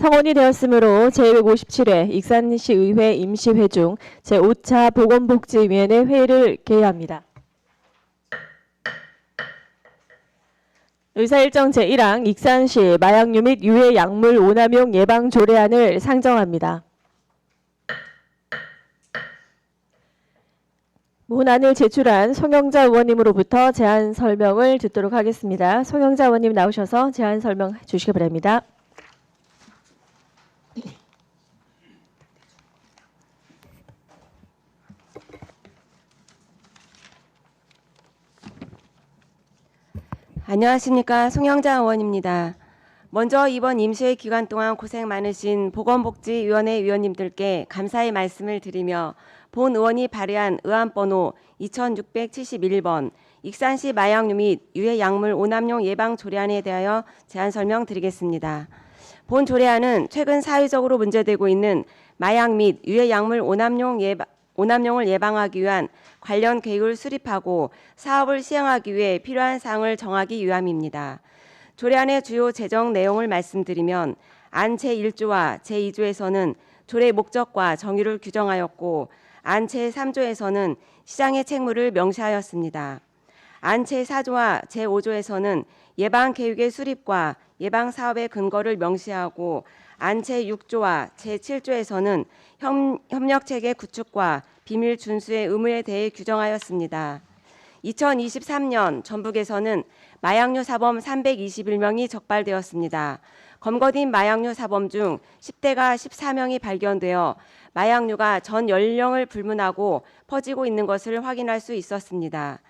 성원이 되었으므로 제157회 익산시의회 임시회중 제5차 보건복지위원회 회의를 개의합니다. 의사일정 제1항 익산시 마약류 및 유해 약물 오남용 예방 조례안을 상정합니다. 문안을 제출한 송영자 의원님으로부터 제안 설명을 듣도록 하겠습니다. 송영자 의원님 나오셔서 제안 설명 주시기 바랍니다. 안녕하십니까, 송영자 의원입니다. 먼저 이번 임시회 기간 동안 고생 많으신 보건복지위원회 위원님들께 감사의 말씀을 드리며 본 의원이 발의한 의안번호 2671번 익산시 마약류 및 유해 약물 오남용 예방 조례안에 대하여 제안 설명드리겠습니다. 본 조례안은 최근 사회적으로 문제되고 있는 마약 및 유해 약물 오남용을 예방하기 위한 관련 계획을 수립하고 사업을 시행하기 위해 필요한 사항을 정하기 위함입니다. 조례안의 주요 재정 내용을 말씀드리면 안 제1조와 제2조에서는 조례 목적과 정의를 규정하였고 안 제3조에서는 시장의 책무를 명시하였습니다. 안 제4조와 제5조에서는 예방계획의 수립과 예방사업의 근거를 명시하고 안 제6조와 제7조에서는 협력체계 구축과 비밀 준수의 의무에 대해 규정하였습니다. 2023년 전북에서는 마약류 사범 321명이 적발되었습니다. 검거된 마약류 사범 중 10대가 14명이 발견되어 마약류가 전 연령을 불문하고 퍼지고 있는 것을 확인할 수 있었습니다.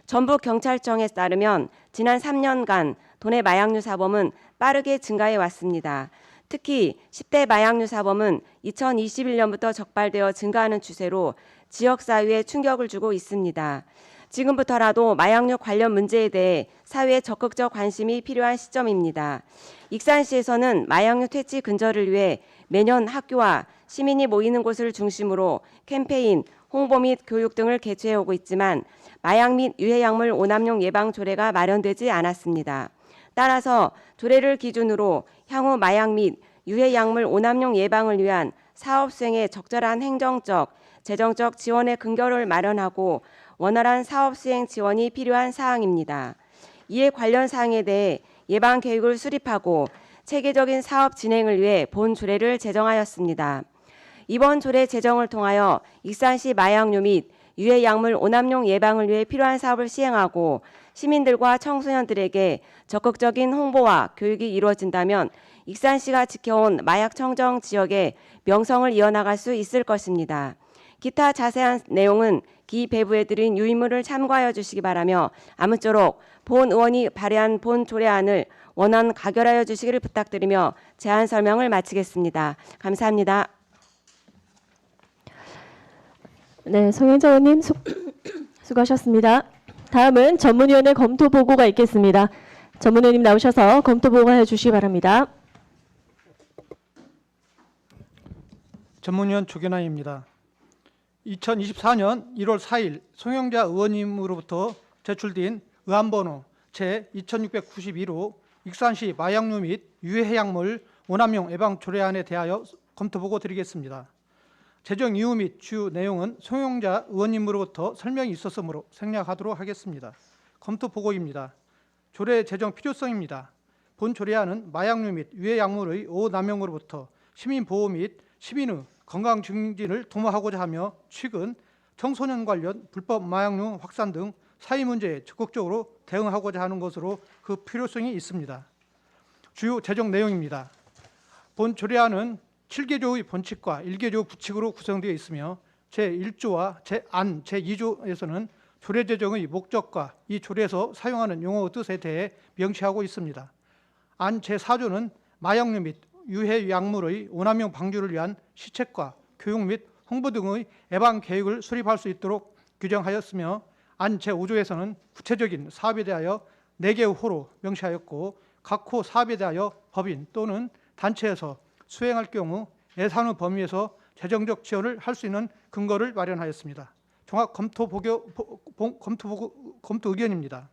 전북경찰청에 따르면 지난 3년간 도내 마약류 사범은 빠르게 증가해 왔습니다. 특히 10대 마약류 사범은 2021년부터 적발되어 증가하는 추세로 지역사회에 충격을 주고 있습니다. 지금부터라도 마약류 관련 문제에 대해 사회의 적극적 관심이 필요한 시점입니다. 익산시에서는 마약류 퇴치 근절을 위해 매년 학교와 시민이 모이는 곳을 중심으로 캠페인, 홍보 및 교육 등을 개최해오고 있지만 마약 및 유해약물 오남용 예방 조례가 마련되지 않았습니다. 따라서 조례를 기준으로 향후 마약 및 유해약물 오남용 예방을 위한 사업 수행에 적절한 행정적, 재정적 지원의 근거를 마련하고 원활한 사업 수행 지원이 필요한 사항입니다. 이에 관련 사항에 대해 예방 계획을 수립하고 체계적인 사업 진행을 위해 본 조례를 제정하였습니다. 이번 조례 제정을 통하여 익산시 마약류 및 유해 약물 오남용 예방을 위해 필요한 사업을 시행하고 시민들과 청소년들에게 적극적인 홍보와 교육이 이루어진다면 익산시가 지켜온 마약 청정 지역의 명성을 이어나갈 수 있을 것입니다. 기타 자세한 내용은 기 배부에 드린 유인물을 참고하여 주시기 바라며 아무쪼록 본 의원이 발의한 본 조례안을 원안 가결하여 주시기를 부탁드리며 제안 설명을 마치겠습니다. 감사합니다. 네, 송영자 의원님 수고하셨습니다. 다음은 전문위원회 검토 보고가 있겠습니다. 전문위원님 나오셔서 검토 보고해 주시기 바랍니다. 전문위원 조gen환입니다. 2024년 1월 4일 송영자 의원님으로부터 제출된 의안번호 제2692호 익산시 마약류 및 유해약물 오남용 예방 조례안에 대하여 검토보고 드리겠습니다. 제정 이유 및 주요 내용은 송영자 의원님으로부터 설명이 있었으므로 생략하도록 하겠습니다. 검토보고입니다. 조례 제정 필요성입니다. 본 조례안은 마약류 및 유해약물의 오남용으로부터 시민보호 및 시민의 건강 증진을 도모하고자 하며 최근 청소년 관련 불법 마약류 확산 등 사회 문제에 적극적으로 대응하고자 하는 것으로 그 필요성이 있습니다. 주요 제정 내용입니다. 본 조례안은 7개조의 본칙과 1개조 부칙으로 구성되어 있으며 제1조와 안 제2조에서는 조례 제정의 목적과 이 조례에서 사용하는 용어의 뜻에 대해 명시하고 있습니다. 안 제4조는 마약류 및 유해 약물의 오남용 방지를 위한 시책과 교육 및 홍보 등의 예방 계획을 수립할 수 있도록 규정하였으며 안 제5조에서는 구체적인 사업에 대하여 4개의 호로 명시하였고 각 호 사업에 대하여 법인 또는 단체에서 수행할 경우 예산의 범위에서 재정적 지원을 할 수 있는 근거를 마련하였습니다. 종합 검토 의견입니다.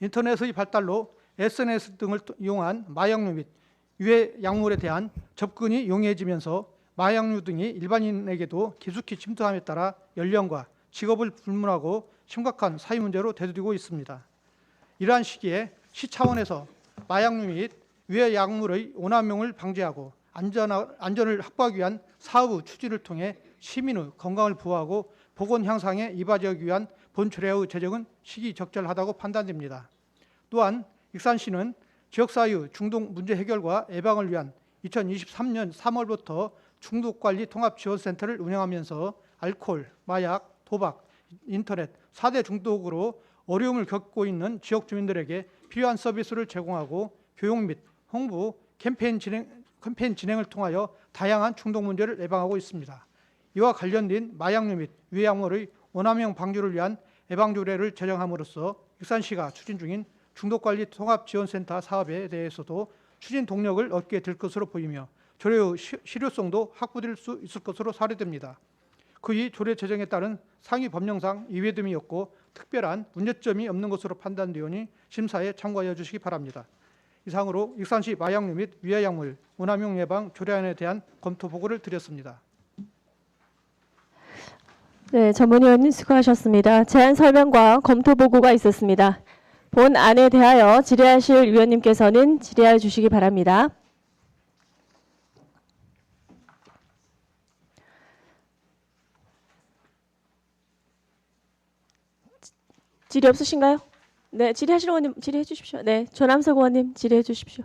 인터넷의 발달로 SNS 등을 이용한 마약류 및 유해 약물에 대한 접근이 용이해지면서 마약류 등이 일반인에게도 깊숙이 침투함에 따라 연령과 직업을 불문하고 심각한 사회 문제로 대두되고 있습니다. 이러한 시기에 시 차원에서 마약류 및 유해 약물의 오남용을 방지하고 안전을 확보하기 위한 사업의 추진을 통해 시민의 건강을 보호하고 보건 향상에 이바지하기 위한 본조례의 제정은 시기적절하다고 판단됩니다. 또한 익산시는 지역사회의 중독 문제 해결과 예방을 위한 2023년 3월부터 중독관리 통합지원센터를 운영하면서 알코올, 마약, 도박, 인터넷 4대 중독으로 어려움을 겪고 있는 지역 주민들에게 필요한 서비스를 제공하고 교육 및 홍보 캠페인 진행을 통하여 다양한 중독 문제를 예방하고 있습니다. 이와 관련된 마약류 및 유해약물의 오남용 방지를 위한 예방조례를 제정함으로써 익산시가 추진 중인 중독관리 통합지원센터 사업에 대해서도 추진 동력을 얻게 될 것으로 보이며 조례의 실효성도 확보될 수 있을 것으로 사례됩니다. 그이 조례 제정에 따른 상위 법령상 이외 등이 없고 특별한 문제점이 없는 것으로 판단되오니 심사에 참고하여 주시기 바랍니다. 이상으로 익산시 마약류 및 유해약물 오남용 예방 조례안에 대한 검토 보고를 드렸습니다. 네, 전문위원님 수고하셨습니다. 제안 설명과 검토 보고가 있었습니다. 본 안에 대하여 질의하실 위원님께서는 질의하여 주시기 바랍니다. 질의 없으신가요? 네, 질의하실 의원님 질의해 주십시오. 네, 조남석 의원님 질의해 주십시오.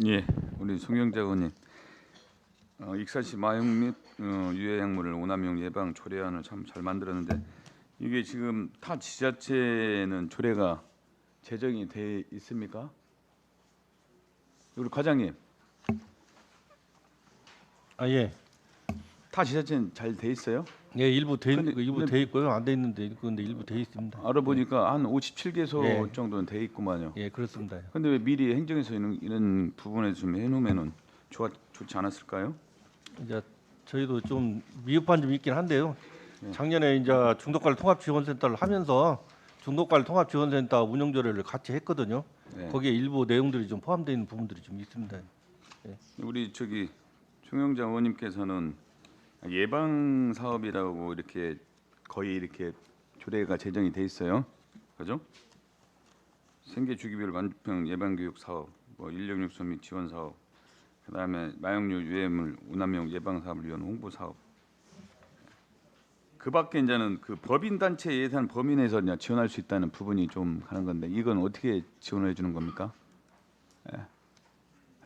예, 우리 송영자 의원님, 익산시 마약 및 유해 약물을 오남용 예방 조례안을 참 잘 만들었는데 이게 지금 타 지자체는 조례가 제정이 돼 있습니까? 우리 과장님, 아 예, 타 지자체는 잘 돼 있어요? 예 일부 근데 돼 있고요, 안 돼 있는데 근데 일부 돼 있습니다. 알아보니까 한 57개소 예. 정도는 돼 있구만요. 예, 그렇습니다. 근데 왜 미리 행정에서 이런 부분에 좀 해놓으면은 좋지 않았을까요? 이제 저희도 좀 미흡한 점이 있긴 한데요. 작년에 이제 중독관리 통합지원센터를 하면서 중독관리 통합지원센터 운영조례를 같이 했거든요. 네. 거기에 일부 내용들이 좀 포함되어 있는 부분들이 좀 있습니다. 우리 송영장 의원님께서는 예방 사업이라고 이렇게 거의 이렇게 조례가 제정이 돼 있어요, 그죠? 생계 주기별 만병 예방 교육 사업, 뭐 인력 육성 및 지원 사업, 그다음에 마약류 유해물 오남용 예방 사업을 위한 홍보 사업. 그밖에 이제는 그 법인 단체 예산 범위 내에서 그냥 지원할 수 있다는 부분이 좀 가는 건데 이건 어떻게 지원해 주는 겁니까? 예.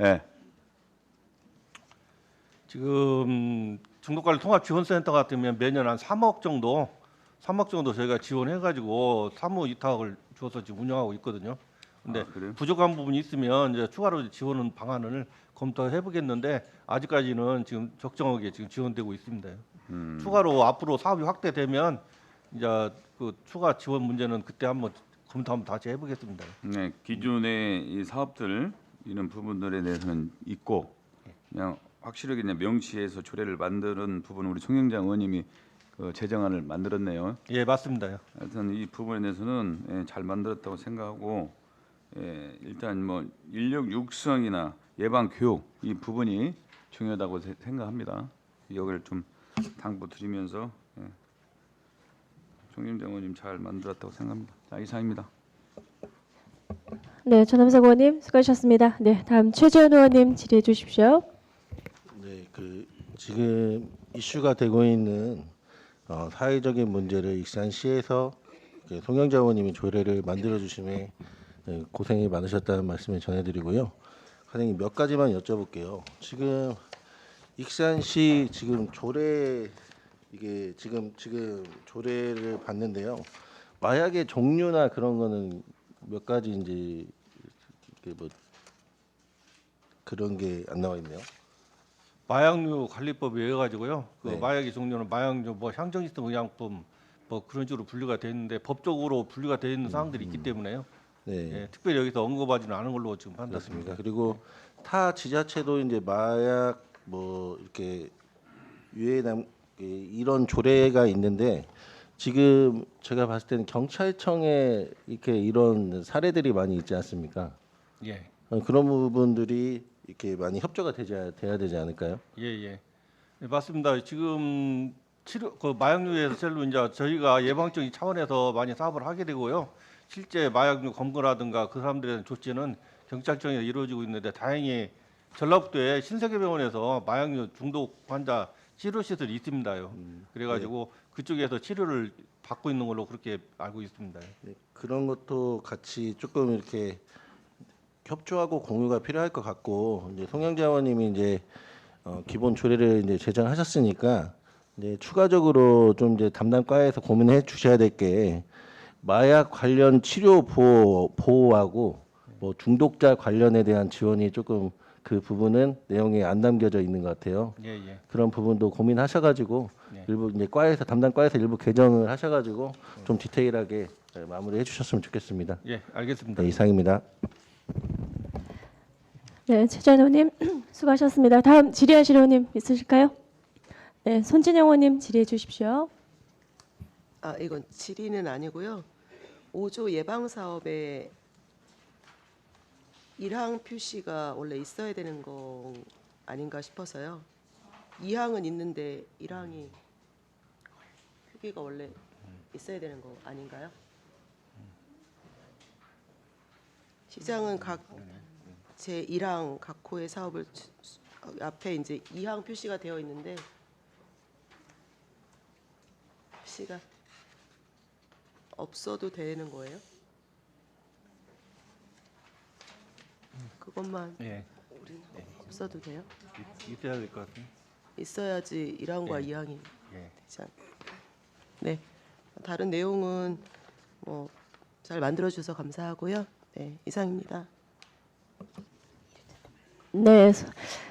예. 지금 중독관리 통합지원센터 같으면 매년 한 3억 정도 저희가 지원해가지고 사무 위탁을 줘서 지금 운영하고 있거든요. 근데 아, 그래요? 부족한 부분이 있으면 이제 추가로 지원 방안을 검토해 보겠는데 아직까지는 지금 적정하게 지금 지원되고 있습니다. 추가로 앞으로 사업이 확대되면 이제 그 추가 지원 문제는 그때 한번 검토 한번 다시 해보겠습니다. 네, 기존의 이 사업들 이런 부분들에 대해서는 있고 그냥 확실하게 그냥 명시해서 조례를 만드는 부분 우리 송영장 의원님이 그 제정안을 만들었네요. 예, 맞습니다. 하여튼 이 부분에 대해서는 잘 만들었다고 생각하고 일단 뭐 인력 육성이나 예방 교육 이 부분이 중요하다고 생각합니다. 여기를 좀 당부드리면서 송영장 의원님 잘 만들었다고 생각합니다. 자, 이상입니다. 네, 조남석 의원님 수고하셨습니다. 네, 다음 최재현 의원님 질의해 주십시오. 네, 지금 이슈가 되고 있는 사회적인 문제를 익산시에서 송영자 의원님이 조례를 만들어 주심에 고생이 많으셨다는 말씀을 전해드리고요. 과장님 몇 가지만 여쭤볼게요. 지금 익산시 지금 조례 이게 지금 조례를 봤는데요. 마약의 종류나 그런 거는 몇 가지인지 뭐 그런 게 안 나와 있네요. 마약류 관리법에 의해 가지고요. 그 네. 마약의 종류는 마약류, 뭐 향정기성 의약품 뭐 그런 식으로 분류가 돼 있는데 법적으로 분류가 돼 있는 사항들이 있기 때문에요. 네. 예, 특별히 여기서 언급하지는 않은 걸로 지금 판단했습니다. 그렇습니다. 그리고 타 지자체도 이제 마약 뭐 이렇게 유해남 이런 조례가 있는데 지금 제가 봤을 때는 경찰청에 이렇게 이런 사례들이 많이 있지 않습니까? 예. 그런 부분들이 이렇게 많이 협조가 돼야 되지 않을까요? 예, 예. 네, 맞습니다. 지금 그 마약류 예절로 이제 저희가 예방적인 차원에서 많이 사업을 하게 되고요. 실제 마약류 검거라든가 그 사람들에 대한 조치는 경찰청에서 이루어지고 있는데 다행히 전라북도에 신세계병원에서 마약류 중독 환자 치료 시설이 있습니다요. 그래가지고 그쪽에서 치료를 받고 있는 걸로 그렇게 알고 있습니다. 네, 그런 것도 같이 조금 이렇게 협조하고 공유가 필요할 것 같고 이제 송영재 의원님이 이제 기본 조례를 이제 제정하셨으니까 이제 추가적으로 좀 이제 담당 과에서 고민해 주셔야 될 게 마약 관련 치료 보호하고 뭐 중독자 관련에 대한 지원이 조금 그 부분은 내용에 안 담겨져 있는 것 같아요. 예, 예. 그런 부분도 고민하셔가지고 네. 일부 이제 과에서 담당 과에서 일부 개정을 하셔가지고 좀 디테일하게 마무리해 주셨으면 좋겠습니다. 예, 알겠습니다. 네, 이상입니다. 네, 최재현 의원님 수고하셨습니다. 다음 질의하실 의원님 있으실까요? 네, 손진영 의원님 질의해 주십시오. 아, 이건 질의는 아니고요. 5조 예방 사업에 1항 표시가 원래 있어야 되는 거 아닌가 싶어서요. 2항은 있는데 1항이 표기가 원래 있어야 되는 거 아닌가요? 시장은 각 제 1항 각 호의 사업을 앞에 이제 2항 표시가 되어 있는데 표시가 없어도 되는 거예요? 그것만 예, 없어도 돼요? 있어야 될 것 같아요. 있어야지 1항과 2항이 예. 되지 않. 네. 다른 내용은 뭐 잘 만들어 주셔서 감사하고요. 네, 이상입니다. 네,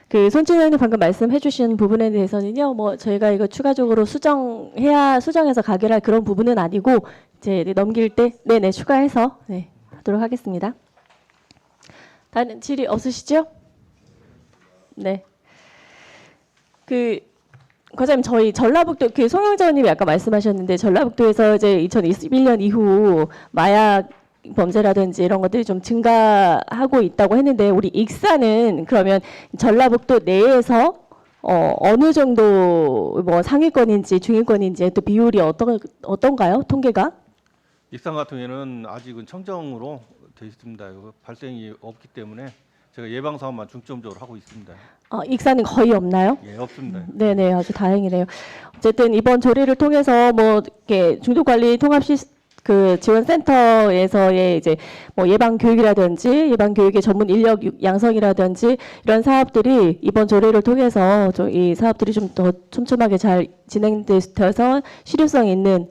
그 손진영 의원님 방금 말씀해주신 부분에 대해서는요, 뭐 저희가 이거 추가적으로 수정해서 가결할 그런 부분은 아니고 이제 넘길 때 네네 추가해서 네 하도록 하겠습니다. 다른 질의 없으시죠? 네. 그 과장님 저희 전라북도 그 송영재 의원님이 아까 말씀하셨는데 전라북도에서 이제 2021년 이후 마약 범죄라든지 이런 것들이 좀 증가하고 있다고 했는데 우리 익사는 그러면 전라북도 내에서 어느 정도 뭐 상위권인지 중위권인지 또 비율이 어떤가요? 통계가? 익산 같은 경우에는 아직은 청정으로 되어 있습니다. 이거 발생이 없기 때문에 제가 예방 사업만 중점적으로 하고 있습니다. 익사는 거의 없나요? 예, 없습니다. 네네, 아주 다행이네요. 어쨌든 이번 조례를 통해서 뭐 이렇게 중독관리 그 지원센터에서의 이제 뭐 예방 교육이라든지 예방 교육의 전문 인력 양성이라든지 이런 사업들이 이번 조례를 통해서 이 사업들이 좀 더 촘촘하게 잘 진행되어서 실효성 있는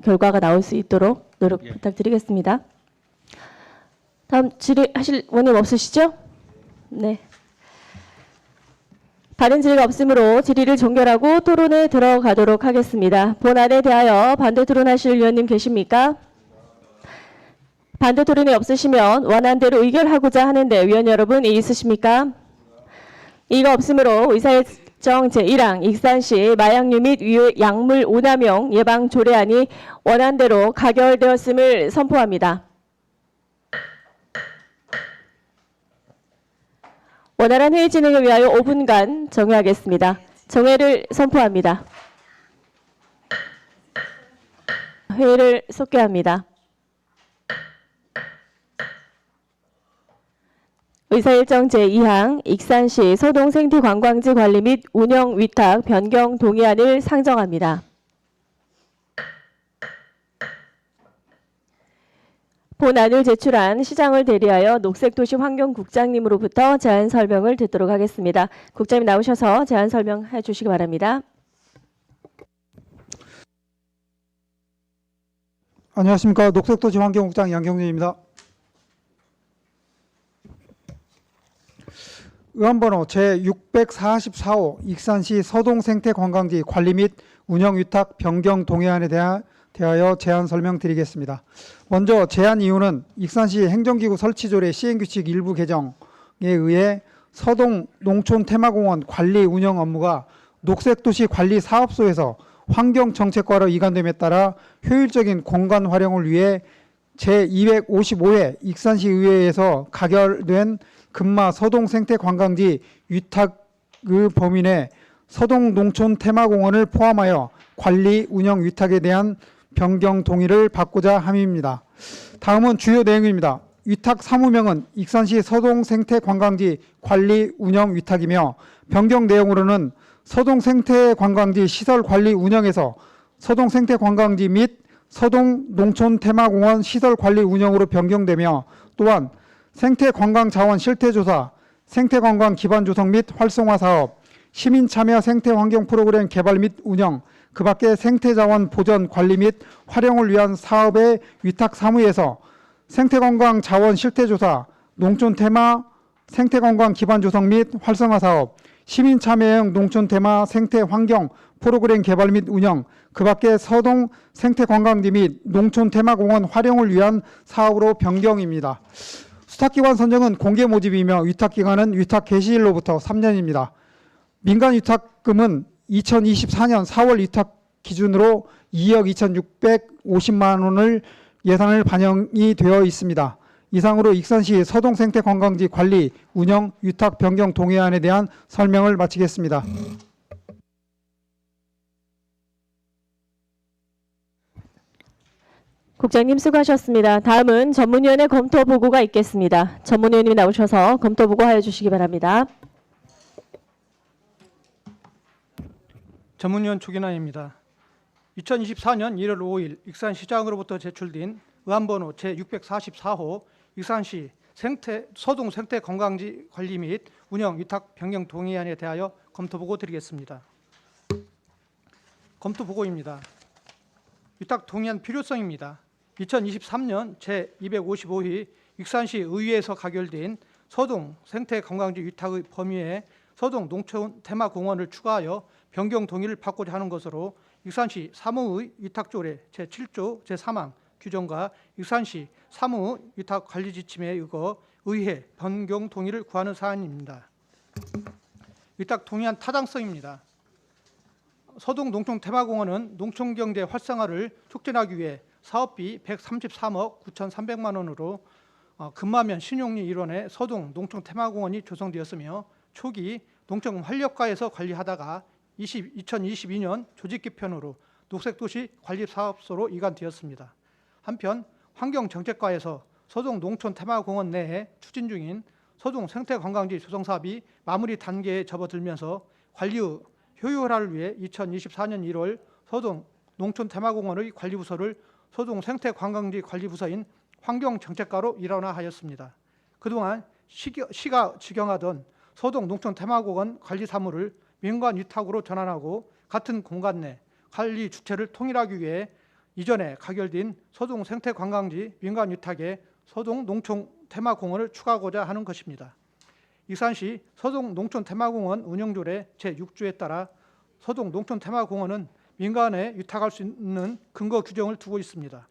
결과가 나올 수 있도록 노력 예. 부탁드리겠습니다. 다음 질의하실 원님 없으시죠? 네. 다른 질의가 없으므로 질의를 종결하고 토론에 들어가도록 하겠습니다. 본안에 대하여 반대 토론하실 위원님 계십니까? 반대 토론이 없으시면 원안대로 의결하고자 하는데 위원 여러분 있으십니까? 이가 없으므로 의사일정 제1항 익산시 마약류 및 약물 오남용 예방 조례안이 원안대로 가결되었음을 선포합니다. 원활한 회의 진행을 위하여 5분간 정회하겠습니다. 정회를 선포합니다. 회의를 속개합니다. 의사일정 제2항 익산시 소동생태관광지 관리 및 운영 위탁 변경 동의안을 상정합니다. 본안을 제출한 시장을 대리하여 녹색도시 환경국장님으로부터 제안 설명을 듣도록 하겠습니다. 국장님 나오셔서 제안 설명해 주시기 바랍니다. 안녕하십니까. 녹색도시 환경국장 양경준입니다. 의안번호 제644호 익산시 서동생태관광지 관리 및 운영위탁 변경 동의안에 대하여 제안 설명드리겠습니다. 먼저 제안 이유는 익산시 행정기구 설치조례 시행규칙 일부 개정에 의해 서동 농촌테마공원 관리 운영 업무가 녹색도시 관리 사업소에서 환경정책과로 이관됨에 따라 효율적인 공간 활용을 위해 제255회 익산시 의회에서 가결된 금마 서동 생태관광지 위탁의 범위 내 서동 농촌 테마공원을 포함하여 관리 운영 위탁에 대한 변경 동의를 받고자 함입니다. 다음은 주요 내용입니다. 위탁 사무명은 익산시 서동 생태관광지 관리 운영 위탁이며 변경 내용으로는 서동 생태관광지 시설 관리 운영에서 서동 생태관광지 및 서동 농촌 테마공원 시설 관리 운영으로 변경되며 또한 생태관광자원 실태조사, 생태관광 기반 조성 및 활성화 사업, 시민 참여 생태환경 프로그램 개발 및 운영, 그 밖에 생태자원 보전 관리 및 활용을 위한 사업의 위탁 사무에서 생태관광 자원 실태조사, 농촌 테마 생태관광 기반 조성 및 활성화 사업, 시민 참여형 농촌 테마 생태환경 프로그램 개발 및 운영, 그 밖에 서동 생태관광지 및 농촌 테마공원 활용을 위한 사업으로 변경입니다. 수탁기관 선정은 공개 모집이며 위탁기간은 위탁 개시일로부터 3년입니다. 민간 위탁금은 2024년 4월 위탁 기준으로 2억 2,650만 원을 예산을 반영이 되어 있습니다. 이상으로 익산시 서동 생태관광지 관리, 운영, 위탁 변경 동의안에 대한 설명을 마치겠습니다. 국장님 수고하셨습니다. 다음은 전문위원회 검토 보고가 있겠습니다. 전문위원님이 나오셔서 검토 보고하여 주시기 바랍니다. 전문위원 초기난입니다. 2024년 1월 5일 익산시장으로부터 제출된 의안번호 제644호 익산시 서동 생태관광지 관리 및 운영 위탁 변경 동의안에 대하여 검토 보고 드리겠습니다. 검토 보고입니다. 위탁 동의안 필요성입니다. 2023년 제255회 익산시 의회에서 가결된 서동 생태관광지 위탁의 범위에 서동 농촌 테마공원을 추가하여 변경 동의를 받고자 하는 것으로 익산시 사무의 위탁조례 제7조 제3항 규정과 익산시 사무 위탁 관리 지침에 의거 의회 변경 동의를 구하는 사안입니다. 위탁 동의안 타당성입니다. 서동 농촌 테마공원은 농촌경제 활성화를 촉진하기 위해 사업비 133억 9,300만 원으로 금마면 신용리 일원의 서동 농촌 테마공원이 조성되었으며 초기 농촌 활력가에서 관리하다가 2022년 조직 개편으로 녹색도시 관리사업소로 이관되었습니다. 한편 환경정책과에서 서동 농촌 테마공원 내에 추진 중인 서동 생태관광지 조성사업이 마무리 단계에 접어들면서 관리의 효율화를 위해 2024년 1월 서동 농촌 테마공원의 관리부서를 서동 생태관광지 관리부서인 환경정책과로 일원화하였습니다. 그동안 시가 직영하던 서동 농촌 테마공원 관리 사무를 민간 위탁으로 전환하고 같은 공간 내 관리 주체를 통일하기 위해 이전에 가결된 서동 생태관광지 민간 위탁에 서동 농촌 테마공원을 추가하고자 하는 것입니다. 익산시 서동 농촌 테마공원 운영조례 제6조에 따라 서동 농촌 테마공원은 민간에 위탁할 수 있는 근거 규정을 두고 있습니다.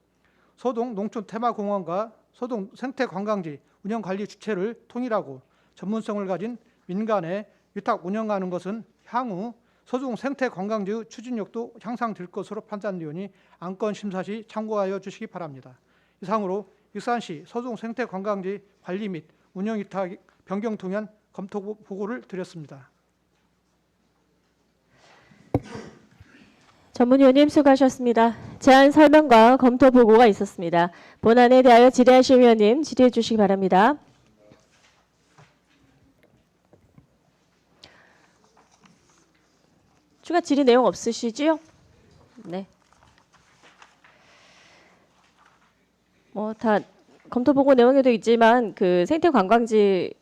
서동 농촌 테마공원과 서동 생태관광지 운영관리 주체를 통일하고 전문성을 가진 민간에 위탁 운영하는 것은 향후 서동 생태관광지의 추진력도 향상될 것으로 판단되오니 안건 심사 시 참고하여 주시기 바랍니다. 이상으로 익산시 서동 생태관광지 관리 및 운영 위탁 변경 동의안 검토 보고를 드렸습니다. 전문위원님 수고하셨습니다. 제안 설명과 검토 보고가 있었습니다. 본안에 대하여 질의하실 위원님 질의해 주시기 바랍니다. 추가 질의 내용 없으시지요? 네. 뭐 다 검토 보고 내용에도 있지만 그 생태관광지에서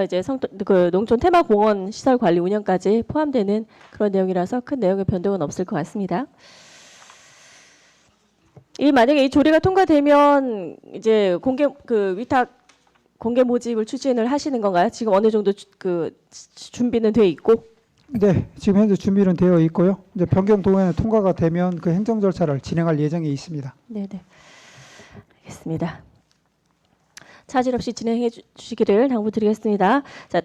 이제 그 농촌 테마공원 시설 관리 운영까지 포함되는 그런 내용이라서 큰 내용의 변동은 없을 것 같습니다. 만약에 이 조례가 통과되면 이제 위탁 공개 모집을 추진을 하시는 건가요? 지금 어느 정도 준비는 돼 있고? 네, 지금 현재 준비는 되어 있고요. 이제 변경 동의안이 통과가 되면 그 행정 절차를 진행할 예정에 있습니다. 네, 알겠습니다. 차질 없이 진행해 주시기를 당부드리겠습니다. 자,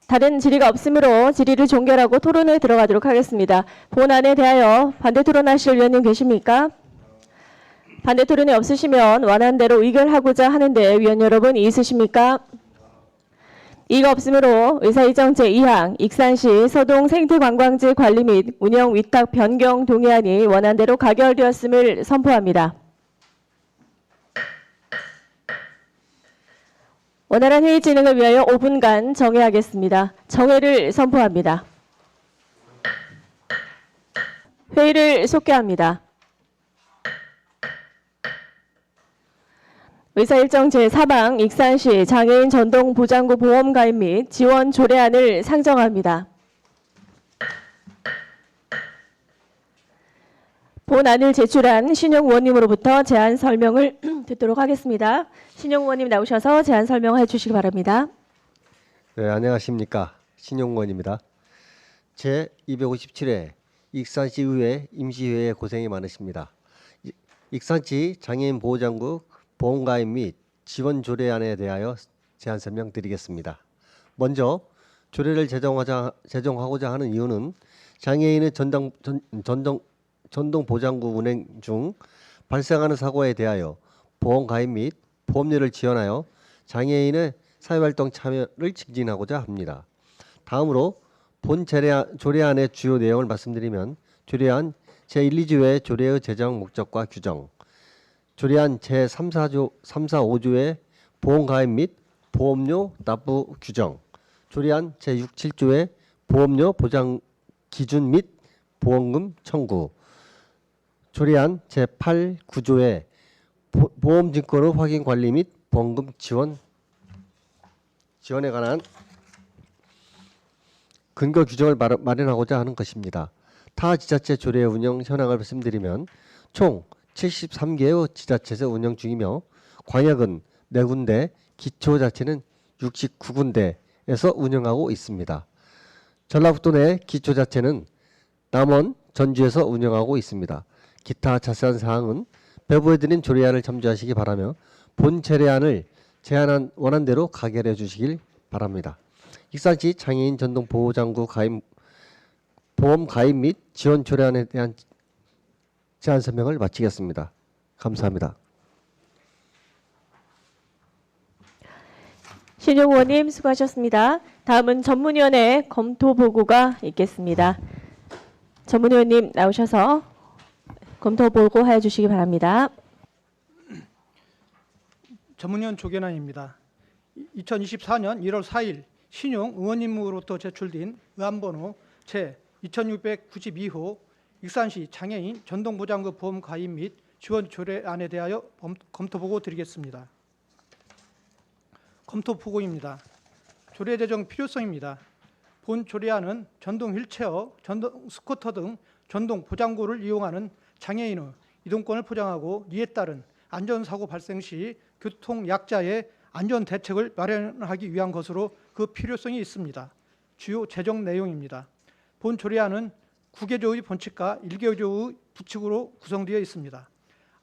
다른 질의가 없으므로 질의를 종결하고 토론에 들어가도록 하겠습니다. 본안에 대하여 반대 토론하실 위원님 계십니까? 반대 토론이 없으시면 원안대로 의결하고자 하는데 위원 여러분 있으십니까? 이가 없으므로 의사일정 제2항 익산시 서동 생태관광지 관리 및 운영 위탁 변경 동의안이 원안대로 가결되었음을 선포합니다. 원활한 회의 진행을 위하여 5분간 정회하겠습니다. 정회를 선포합니다. 회의를 속개합니다. 의사일정 제4방 익산시 장애인 전동 보장구 보험 가입 및 지원 조례안을 상정합니다. 본안을 제출한 신용 의원님으로부터 제안 설명을 듣도록 하겠습니다. 신용 의원님 나오셔서 제안 설명해 주시기 바랍니다. 네, 안녕하십니까. 신용원입니다. 제257회 익산시의회 임시회에 고생이 많으십니다. 익산시 장애인 보호장구 보험가입 및 지원 조례안에 대하여 제안 설명드리겠습니다. 먼저 조례를 제정하고자 하는 이유는 장애인의 전동 보장구 운행 중 발생하는 사고에 대하여 보험가입 및 보험료를 지원하여 장애인의 사회활동 참여를 증진하고자 합니다. 다음으로 본 조례안의 주요 내용을 말씀드리면 조례안 제1, 2조의 조례의 제정 목적과 규정, 조례안 제3, 4조의 보험가입 및 보험료 납부 규정, 조례안 제6, 7조의 보험료 보장 기준 및 보험금 청구, 조례안 제8, 9조의 보험증권의 확인 관리 및 보험금 지원에 관한 근거 규정을 마련하고자 하는 것입니다. 타 지자체 조례 운영 현황을 말씀드리면 총 73개의 지자체에서 운영 중이며 광역은 4군데, 기초자치는 69군데에서 운영하고 있습니다. 전라북도 내 기초자치는 남원, 전주에서 운영하고 있습니다. 기타 자세한 사항은 배부해드린 조례안을 참조하시기 바라며 본 조례안을 제안한 원안대로 가결해 주시길 바랍니다. 익산시 장애인 전동 보호장구 보험 가입 및 지원 조례안에 대한 제안 설명을 마치겠습니다. 감사합니다. 신용 의원님 수고하셨습니다. 다음은 전문위원회 검토 보고가 있겠습니다. 전문위원님 나오셔서 검토 보고해 주시기 바랍니다. 전문위원 조계난입니다. 2024년 1월 4일 신용 의원님으로부터 제출된 의안번호 제 2692호 익산시 장애인 전동보장구 보험 가입 및 지원 조례안에 대하여 검토 보고 드리겠습니다. 검토 보고입니다. 조례 제정 필요성입니다. 본 조례안은 전동 휠체어, 전동 스쿠터 등 전동 보장구를 이용하는 장애인의 이동권을 보장하고 이에 따른 안전사고 발생 시 교통약자의 안전 대책을 마련하기 위한 것으로 그 필요성이 있습니다. 주요 제정 내용입니다. 본 조례안은 9개조의 본칙과 1개조의 부칙으로 구성되어 있습니다.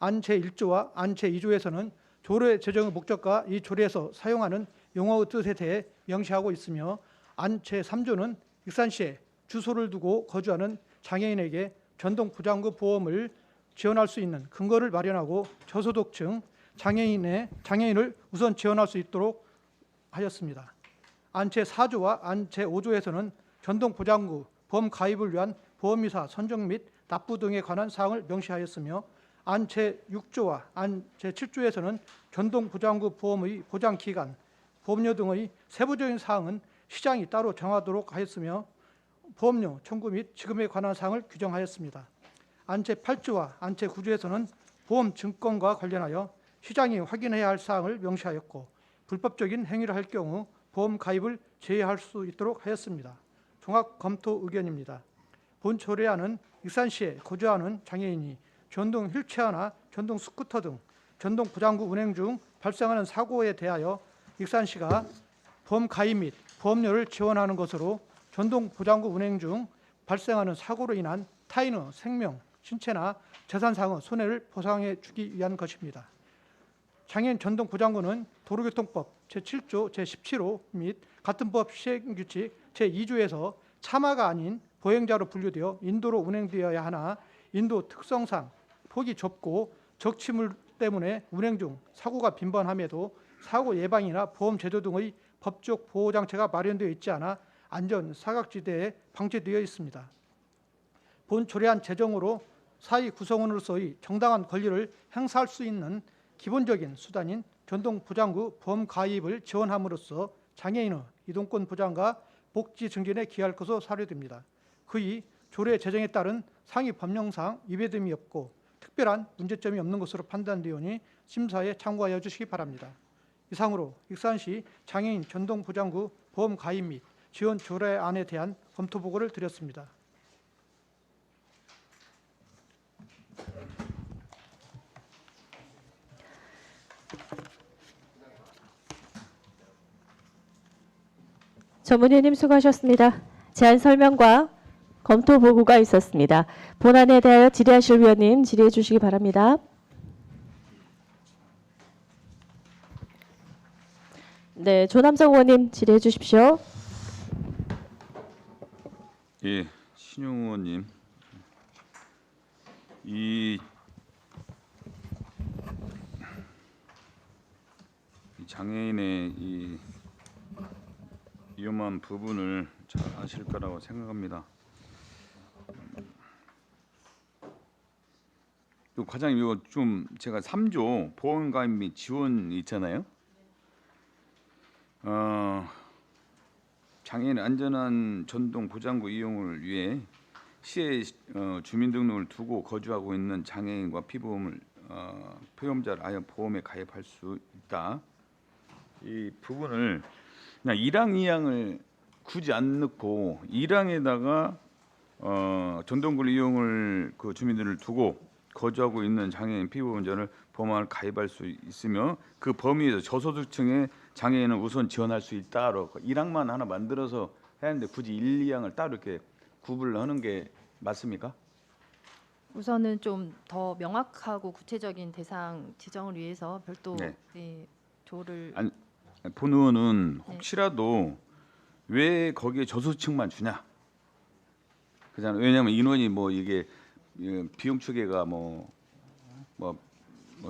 안 제1조와 안 제2조에서는 조례 제정의 목적과 이 조례에서 사용하는 용어의 뜻에 대해 명시하고 있으며 안 제3조는 익산시에 주소를 두고 거주하는 장애인에게 전동 보장구 보험을 지원할 수 있는 근거를 마련하고 저소득층 장애인을 우선 지원할 수 있도록 하였습니다. 안 제4조와 안 제5조에서는 전동 보장구 보험 가입을 위한 보험이사 선정 및 납부 등에 관한 사항을 명시하였으며 안 제6조와 안 제7조에서는 전동 보장구 보험의 보장 기간, 보험료 등의 세부적인 사항은 시장이 따로 정하도록 하였으며 보험료 청구 및 지급에 관한 사항을 규정하였습니다. 안 제8조와 안 제9조에서는 보험 증권과 관련하여 시장이 확인해야 할 사항을 명시하였고 불법적인 행위를 할 경우 보험 가입을 제외할 수 있도록 하였습니다. 종합 검토 의견입니다. 본 조례안은 익산시에 거주하는 장애인이 전동 휠체어나 전동 스쿠터 등 전동 보장구 운행 중 발생하는 사고에 대하여 익산시가 보험 가입 및 보험료를 지원하는 것으로 전동 보장구 운행 중 발생하는 사고로 인한 타인의 생명, 신체나 재산상의 손해를 보상해 주기 위한 것입니다. 장애인 전동 보장구는 도로교통법 제7조 제17호 및 같은 법 시행규칙 제2조에서 차마가 아닌 보행자로 분류되어 인도로 운행되어야 하나 인도 특성상 폭이 좁고 적치물 때문에 운행 중 사고가 빈번함에도 사고 예방이나 보험 제도 등의 법적 보호 장치가 마련되어 있지 않아 안전 사각지대에 방치되어 있습니다. 본 조례안 제정으로 사회 구성원으로서의 정당한 권리를 행사할 수 있는 기본적인 수단인 전동보장구 보험 가입을 지원함으로써 장애인의 이동권 보장과 복지 증진에 기여할 것으로 사료됩니다. 그이 조례 제정에 따른 상위 법령상 위배됨이 없고 특별한 문제점이 없는 것으로 판단되오니 심사에 참고하여 주시기 바랍니다. 이상으로 익산시 장애인 전동보장구 보험 가입 및 지원 조례안에 대한 검토 보고를 드렸습니다. 전문위원님 수고하셨습니다. 제안 설명과 검토 보고가 있었습니다. 본안에 대하여 질의하실 위원님 질의해 주시기 바랍니다. 네, 조남성 의원님 질의해 주십시오. 예, 신용 의원님, 이 장애인의 이 위험한 부분을 잘 아실 거라고 생각합니다. 과장님, 이거 좀 제가 3조 보험 가입 및 지원 있잖아요. 장애인 안전한 전동 보장구 이용을 위해 시에 주민등록을 두고 거주하고 있는 장애인과 피보험을 피보험자를 하여 보험에 가입할 수 있다. 이 부분을 그냥 1항, 2항을 굳이 안 넣고 1항에다가 전동구 이용을 그 주민들을 두고 거주하고 있는 장애인 피보험자를 보험을 가입할 수 있으며 그 범위에서 저소득층의 장애인은 우선 지원할 수 있다로 1항만 하나 만들어서 해야 하는데 굳이 1, 2항을 따로 이렇게 구분을 하는 게 맞습니까? 우선은 좀 더 명확하고 구체적인 대상 지정을 위해서 별도 네. 조를 아니, 본 의원은 혹시라도 왜 거기에 저소득층만 주냐? 그잖아. 왜냐하면 인원이 뭐 이게 비용 추계가 뭐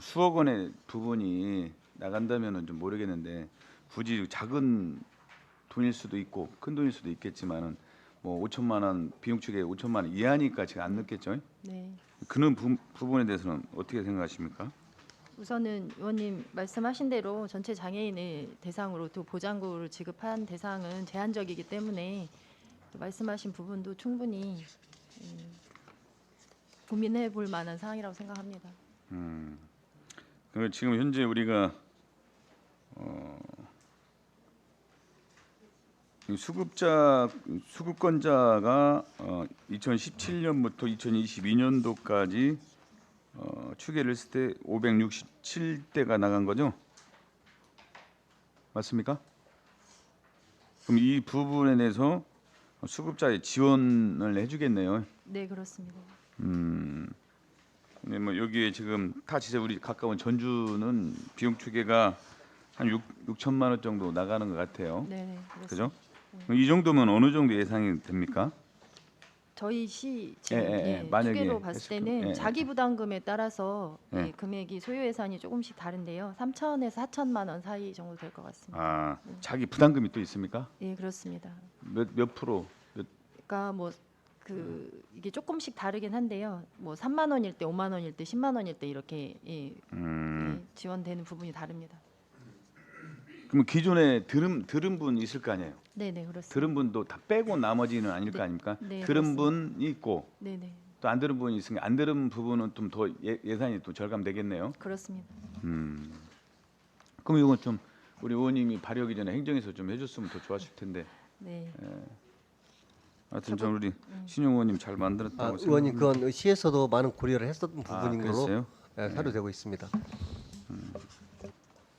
수억 원의 부분이 나간다면은 좀 모르겠는데 굳이 작은 돈일 수도 있고 큰 돈일 수도 있겠지만은 뭐 5천만 원 비용 추계 5천만 원 이하니까 제가 안 넣겠죠. 네. 그런 부분에 대해서는 어떻게 생각하십니까? 우선은 의원님 말씀하신 대로 전체 장애인을 대상으로 또 보장구를 지급한 대상은 제한적이기 때문에 또 말씀하신 부분도 충분히 고민해 볼 만한 사항이라고 생각합니다. 지금 현재 우리가 수급권자가 2017년부터 2022년도까지 추계를 했을 때 567대가 나간 거죠? 맞습니까? 그럼 이 부분에 대해서 수급자의 지원을 해주겠네요. 네, 그렇습니다. 근데 뭐 여기에 지금 타 지자 우리 가까운 전주는 비용 추계가 한 6천만 원 정도 나가는 것 같아요. 네, 그렇습니다. 그죠? 이 정도면 어느 정도 예상이 됩니까? 저희 시 지금 만약에 추계로 봤을 했을 때는 경우, 자기 부담금에 따라서 예. 금액이 소요 예산이 조금씩 다른데요. 3천에서 4천만 원 사이 정도 될 것 같습니다. 자기 부담금이 또 있습니까? 예, 그렇습니다. 몇 프로? 그러니까 뭐 이게 조금씩 다르긴 한데요. 뭐 3만 원일 때, 5만 원일 때, 10만 원일 때 이렇게 지원되는 부분이 다릅니다. 그럼 기존에 들은 분 있을 거 아니에요? 네, 네, 그렇습니다. 들은 분도 다 빼고 나머지는 아닐 거 아닙니까? 네, 들은 그렇습니다. 분이 있고 네, 네, 또 안 들은 분이 있으니까 안 들은 부분은 좀 더 예산이 또 절감되겠네요. 그렇습니다. 그럼 이건 좀 우리 의원님이 발의하기 전에 행정에서 좀 해줬으면 더 좋았을 텐데. 네, 하여튼 전 우리 신용 의원님 잘 만들었다고 의원님 생각합니다. 그건 시에서도 많은 고려를 했었던 부분인 걸로 그랬어요? 사료되고 있습니다.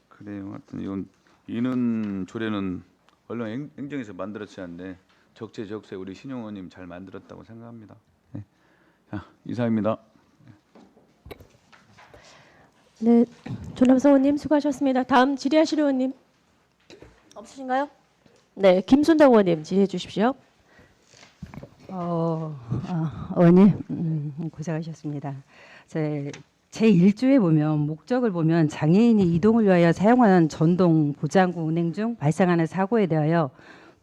그래요. 하여튼 이건 이는 조례는 얼른 행정에서 만들었어야 하는데 적재적소에 우리 신용 의원님 잘 만들었다고 생각합니다. 네. 자, 이상입니다. 네, 조남성 의원님 수고하셨습니다. 다음 질의하실 의원님 없으신가요? 네, 김순덕 의원님 질의해 주십시오. 의원님 고생하셨습니다. 제1조에 보면 목적을 보면 장애인이 이동을 위하여 사용하는 전동 보장구 운행 중 발생하는 사고에 대하여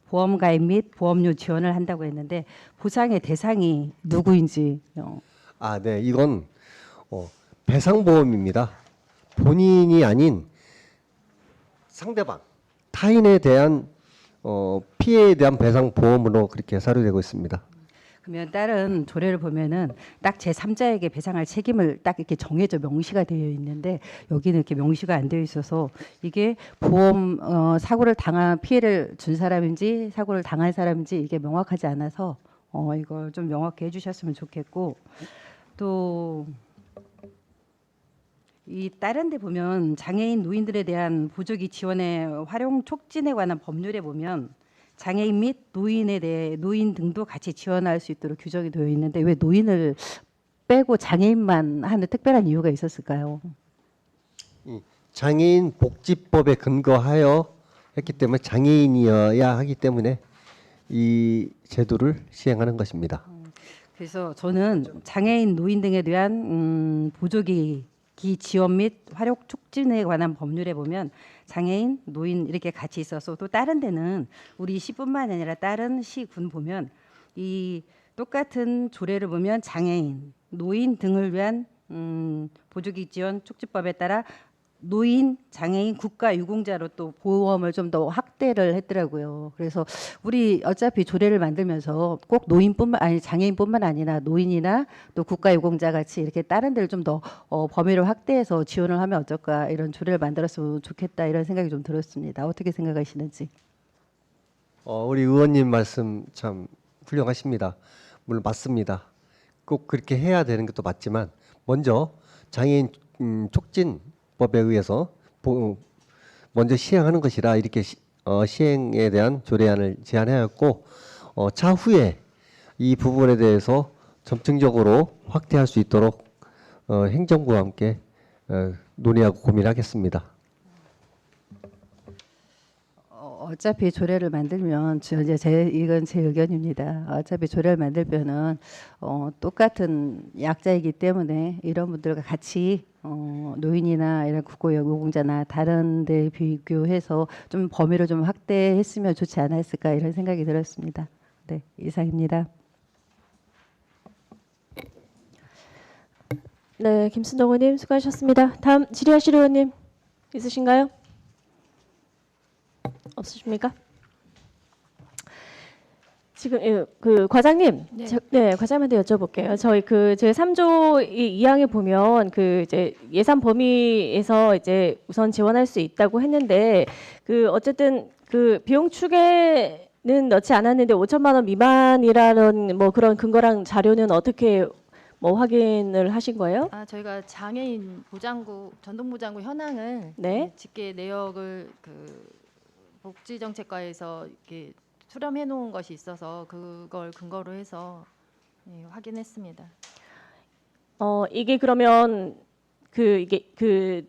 보험 가입 및 보험료 지원을 한다고 했는데 보상의 대상이 누구인지 아, 네. 이건 배상보험입니다. 본인이 아닌 상대방, 타인에 대한 피해에 대한 배상보험으로 그렇게 사료되고 있습니다. 그러면 다른 조례를 보면은 딱 제3자에게 배상할 책임을 딱 이렇게 정해져 명시가 되어 있는데 여기는 이렇게 명시가 안 되어 있어서 이게 보험 사고를 당한 피해를 준 사람인지 사고를 당한 사람인지 이게 명확하지 않아서 이걸 좀 명확히 해주셨으면 좋겠고 또 이 다른 데 보면 장애인 노인들에 대한 보조기 지원의 활용 촉진에 관한 법률에 보면 장애인 및 노인에 대해 노인 등도 같이 지원할 수 있도록 규정이 되어 있는데 왜 노인을 빼고 장애인만 하는 특별한 이유가 있었을까요? 장애인 복지법에 근거하여 했기 때문에 장애인이어야 하기 때문에 이 제도를 시행하는 것입니다. 그래서 저는 장애인 노인 등에 대한 보조기 지원 및 활용 촉진에 관한 법률에 보면 장애인, 노인 이렇게 같이 있어서 또 다른 데는 우리 시뿐만 아니라 다른 시군 보면 이 똑같은 조례를 보면 장애인, 노인 등을 위한 보조기 지원 촉진법에 따라 노인, 장애인, 국가 유공자로 또 보험을 좀 더 확대를 했더라고요. 그래서 우리 어차피 조례를 만들면서 꼭 노인뿐만 아니 장애인뿐만 아니라 노인이나 또 국가 유공자 같이 이렇게 다른 데를 좀 더 범위를 확대해서 지원을 하면 어떨까 이런 조례를 만들었으면 좋겠다 이런 생각이 좀 들었습니다. 어떻게 생각하시는지? 우리 의원님 말씀 참 훌륭하십니다. 물론 맞습니다. 꼭 그렇게 해야 되는 것도 맞지만 먼저 장애인 촉진법에 의해서 먼저 시행하는 것이라 이렇게 시행에 대한 조례안을 제안하였고 차후에 이 부분에 대해서 점층적으로 확대할 수 있도록 행정부와 함께 논의하고 고민하겠습니다. 어차피 조례를 만들면 이건 제 의견입니다. 어차피 조례를 만들면은 똑같은 약자이기 때문에 이런 분들과 같이 노인이나 이런 국고유공자나 다른 데 비교해서 좀 범위를 좀 확대했으면 좋지 않았을까 이런 생각이 들었습니다. 네, 이상입니다. 네, 김순동 의원님 수고하셨습니다. 다음 질의하실 의원님 있으신가요? 없으십니까? 지금 그 과장님, 네. 과장님한테 여쭤볼게요. 저희 그 제 3조 2항에 보면 그 이제 예산 범위에서 이제 우선 지원할 수 있다고 했는데 그 어쨌든 그 비용 추계는 넣지 않았는데 5천만 원 미만이라는 뭐 그런 근거랑 자료는 어떻게 뭐 확인을 하신 거예요? 저희가 장애인 보장구 전동 보장구 현황을 네. 직계 내역을 그 복지정책과에서 이렇게 수렴해 놓은 것이 있어서 그걸 근거로 해서 확인했습니다. 이게 그러면 이게 그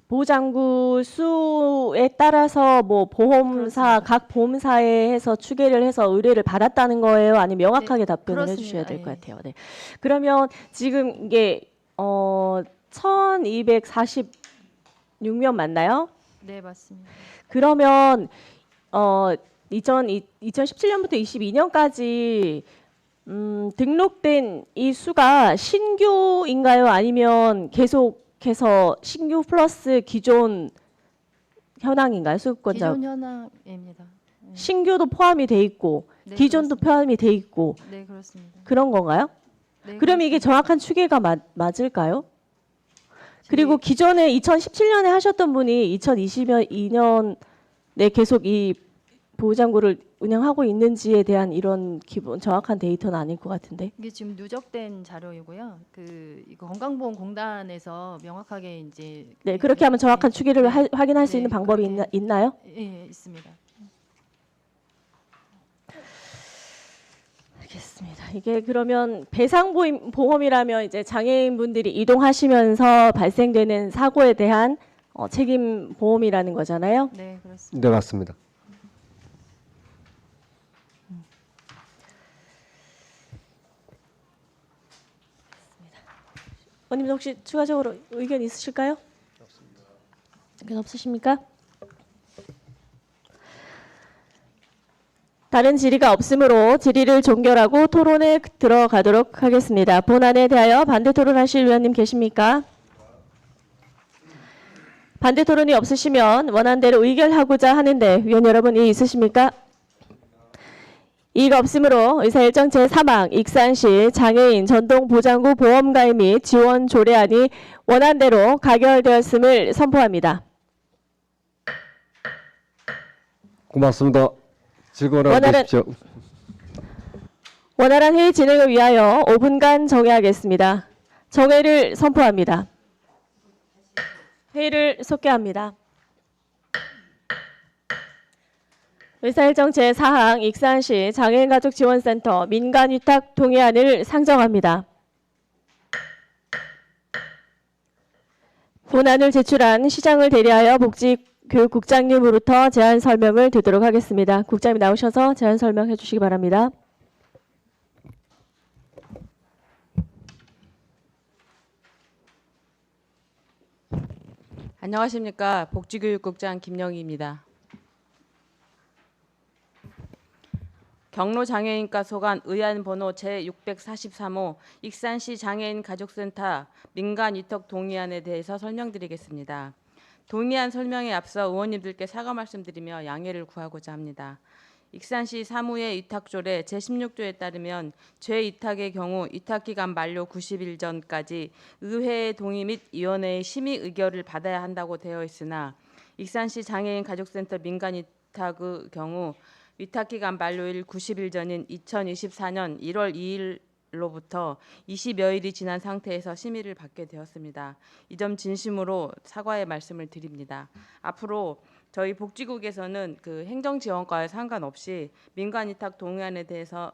보장구 수에 따라서 뭐 보험사 그렇습니다. 각 보험사에 해서 추계를 해서 의뢰를 받았다는 거예요? 아니면 명확하게 답변을 그렇습니다. 해주셔야 될 것 예. 같아요. 네. 그러면 지금 이게 1,246명 맞나요? 네, 맞습니다. 그러면 2017년부터 22년까지 등록된 이 수가 신규인가요? 아니면 계속해서 신규 플러스 기존 현황인가요? 수급권자 기존 현황입니다. 네. 신규도 포함이 돼 있고 네, 기존도 그렇습니다. 포함이 돼 있고 네, 그렇습니다. 그런 건가요? 네, 그러면 이게 그렇습니다. 정확한 추계가 맞을까요? 그리고 기존에 2017년에 하셨던 분이 2022년에 계속 이 보호장구를 운영하고 있는지에 대한 이런 기본 정확한 데이터는 아닐 것 같은데. 이게 지금 누적된 자료이고요. 이거 건강보험공단에서 명확하게 이제 네, 그렇게 하면 정확한 추계를 확인할 수 네, 있는 방법이 그렇게- 있나요? 예, 있습니다. 알겠습니다. 이게 그러면 배상보험이라면 이제 장애인분들이 이동하시면서 발생되는 사고에 대한 책임 보험이라는 거잖아요. 네, 그렇습니다. 네, 맞습니다. 의원님 혹시 추가적으로 의견 있으실까요? 의견 없으십니까? 다른 질의가 없으므로 질의를 종결하고 토론에 들어가도록 하겠습니다. 본안에 대하여 반대 토론하실 의원님 계십니까? 반대 토론이 없으시면 원안대로 의결하고자 하는데 위원 여러분 이의 있으십니까? 이의가 없으므로 의사일정 제3항 익산시 장애인 전동보장구 보험가입 및 지원 조례안이 원안대로 가결되었음을 선포합니다. 고맙습니다. 즐거운 하루 원활한- 되십시오. 원활한 회의 진행을 위하여 5분간 정회하겠습니다. 정회를 선포합니다. 회의를 속개합니다. 의사일정 제4항 익산시 장애인가족지원센터 민간위탁 동의안을 상정합니다. 본안을 제출한 시장을 대리하여 복지교육국장님으로부터 제안 설명을 듣도록 하겠습니다. 국장님 나오셔서 제안 설명해 주시기 바랍니다. 안녕하십니까. 복지교육국장 김영희입니다. 경로장애인과 소관 의안 번호 제643호 익산시 장애인 가족센터 민간위탁 동의안에 대해서 설명드리겠습니다. 동의안 설명에 앞서 의원님들께 사과 말씀드리며 양해를 구하고자 합니다. 익산시 사무의 위탁조례 제16조에 따르면 재위탁의 경우 위탁기간 만료 90일 전까지 의회의 동의 및 위원회의 심의 의결을 받아야 한다고 되어 있으나 익산시 장애인 가족센터 민간위탁의 경우 위탁기간 만료일 90일 전인 2024년 1월 2일로부터 20여일이 지난 상태에서 심의를 받게 되었습니다. 이 점 진심으로 사과의 말씀을 드립니다. 앞으로 저희 복지국에서는 그 행정지원과에 상관없이 민간위탁 동의안에 대해서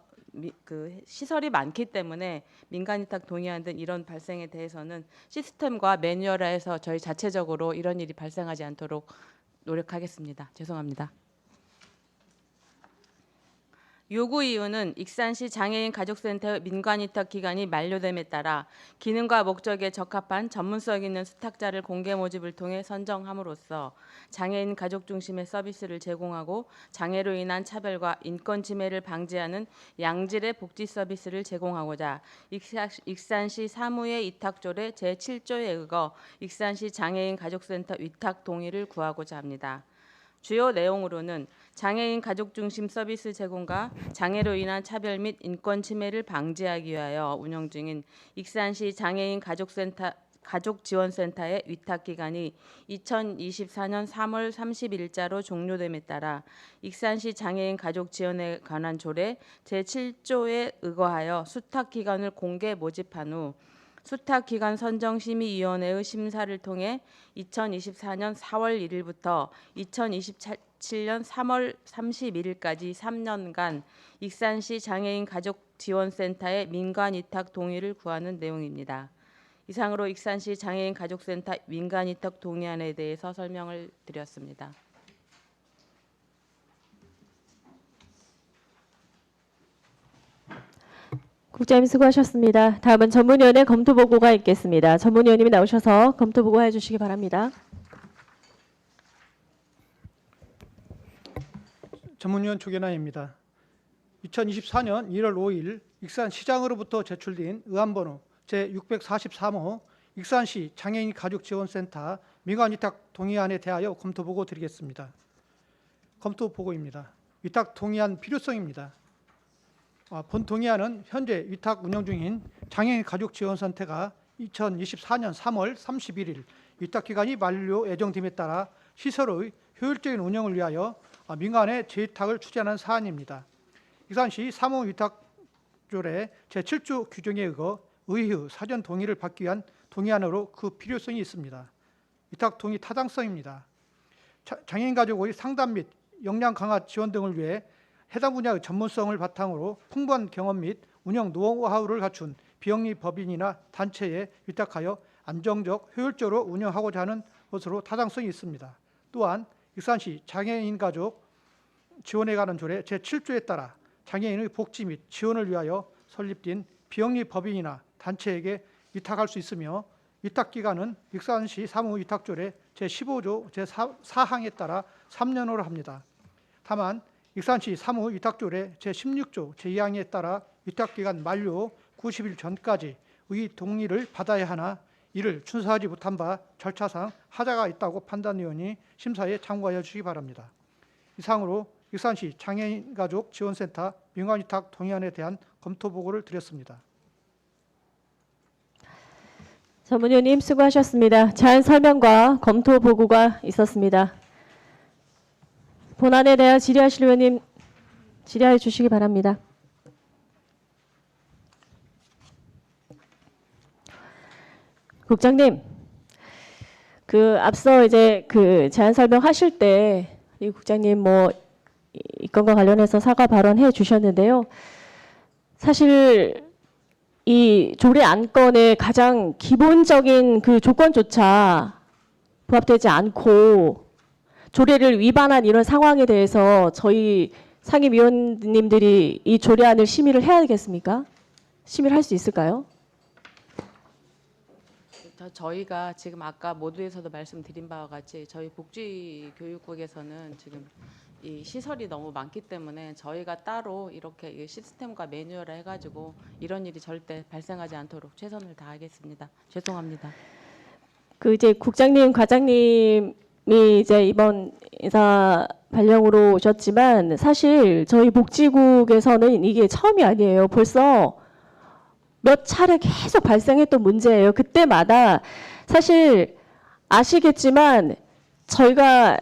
그 시설이 많기 때문에 민간위탁 동의안 등 이런 발생에 대해서는 시스템과 매뉴얼화해서 저희 자체적으로 이런 일이 발생하지 않도록 노력하겠습니다. 죄송합니다. 요구 이유는 익산시 장애인 가족센터 민간위탁 기간이 만료됨에 따라 기능과 목적에 적합한 전문성 있는 수탁자를 공개 모집을 통해 선정함으로써 장애인 가족 중심의 서비스를 제공하고 장애로 인한 차별과 인권 침해를 방지하는 양질의 복지 서비스를 제공하고자 익산시 사무의 위탁조례 제7조에 의거 익산시 장애인 가족센터 위탁 동의를 구하고자 합니다. 주요 내용으로는 장애인 가족 중심 서비스 제공과 장애로 인한 차별 및 인권 침해를 방지하기 위하여 운영 중인 익산시 장애인 가족지원센터의 위탁 기간이 2024년 3월 30일자로 종료됨에 따라 익산시 장애인 가족 지원에 관한 조례 제7조에 의거하여 수탁 기간을 공개 모집한 후 수탁기간 선정심의위원회의 심사를 통해 2024년 4월 1일부터 2027년 3월 31일까지 3년간 익산시 장애인 가족지원센터의 민간위탁 동의를 구하는 내용입니다. 이상으로 익산시 장애인 가족센터 민간위탁 동의안에 대해서 설명을 드렸습니다. 국장님 수고하셨습니다. 다음은 전문위원회 검토보고가 있겠습니다. 전문위원님이 나오셔서 검토보고 해주시기 바랍니다. 전문위원 조계나입니다. 2024년 1월 5일 익산시장으로부터 제출된 의안번호 제643호 익산시 장애인 가족지원센터 민간위탁 동의안에 대하여 검토보고 드리겠습니다. 검토보고입니다. 위탁 동의안 필요성입니다. 본 동의안은 현재 위탁 운영 중인 장애인 가족지원센터가 2024년 3월 31일 위탁기간이 만료 예정됨에 따라 시설의 효율적인 운영을 위하여 민간의 재위탁을 추진하는 사안입니다. 익산시 사무위탁조례 제7조 규정에 의거 의회 사전 동의를 받기 위한 동의안으로 그 필요성이 있습니다. 위탁 동의 타당성입니다. 장애인 가족의 상담 및 역량 강화 지원 등을 위해 해당 분야의 전문성을 바탕으로 풍부한 경험 및 운영 노하우를 갖춘 비영리 법인이나 단체에 위탁하여 안정적, 효율적으로 운영하고자 하는 것으로 타당성이 있습니다. 또한 익산시 장애인 가족 지원에 관한 조례 제7조에 따라 장애인의 복지 및 지원을 위하여 설립된 비영리 법인이나 단체에게 위탁할 수 있으며 위탁 기간은 익산시 사무위탁조례 제15조 제4항에 따라 3년으로 합니다. 다만 익산시 사무위탁조례 제16조 제2항에 따라 위탁기간 만료 90일 전까지 의 동의를 받아야 하나 이를 준수하지 못한 바 절차상 하자가 있다고 판단위원이 심사에 참고하여 주시기 바랍니다. 이상으로 익산시 장애인가족 지원센터 민간위탁 동의안에 대한 검토 보고를 드렸습니다. 전문위원님 수고하셨습니다. 잘 설명과 검토 보고가 있었습니다. 본안에 대하여 질의하실 의원님 질의하여 주시기 바랍니다. 국장님, 앞서 이제 제안 설명하실 때 이 국장님 이 건과 관련해서 사과 발언해 주셨는데요. 사실 이 조례 안건의 가장 기본적인 그 조건조차 부합되지 않고 조례를 위반한 이런 상황에 대해서 저희 상임위원님들이 이 조례안을 심의를 해야겠습니까? 심의를 할 수 있을까요? 저희가 지금 아까 모두에서도 말씀드린 바와 같이 저희 복지교육국에서는 지금 이 시설이 너무 많기 때문에 저희가 따로 이렇게 이 시스템과 매뉴얼을 해가지고 이런 일이 절대 발생하지 않도록 최선을 다하겠습니다. 죄송합니다. 이제 국장님, 과장님이 이제 이번 인사 발령으로 오셨지만 사실 저희 복지국에서는 이게 처음이 아니에요. 벌써 몇 차례 계속 발생했던 문제예요. 그때마다 사실 아시겠지만 저희가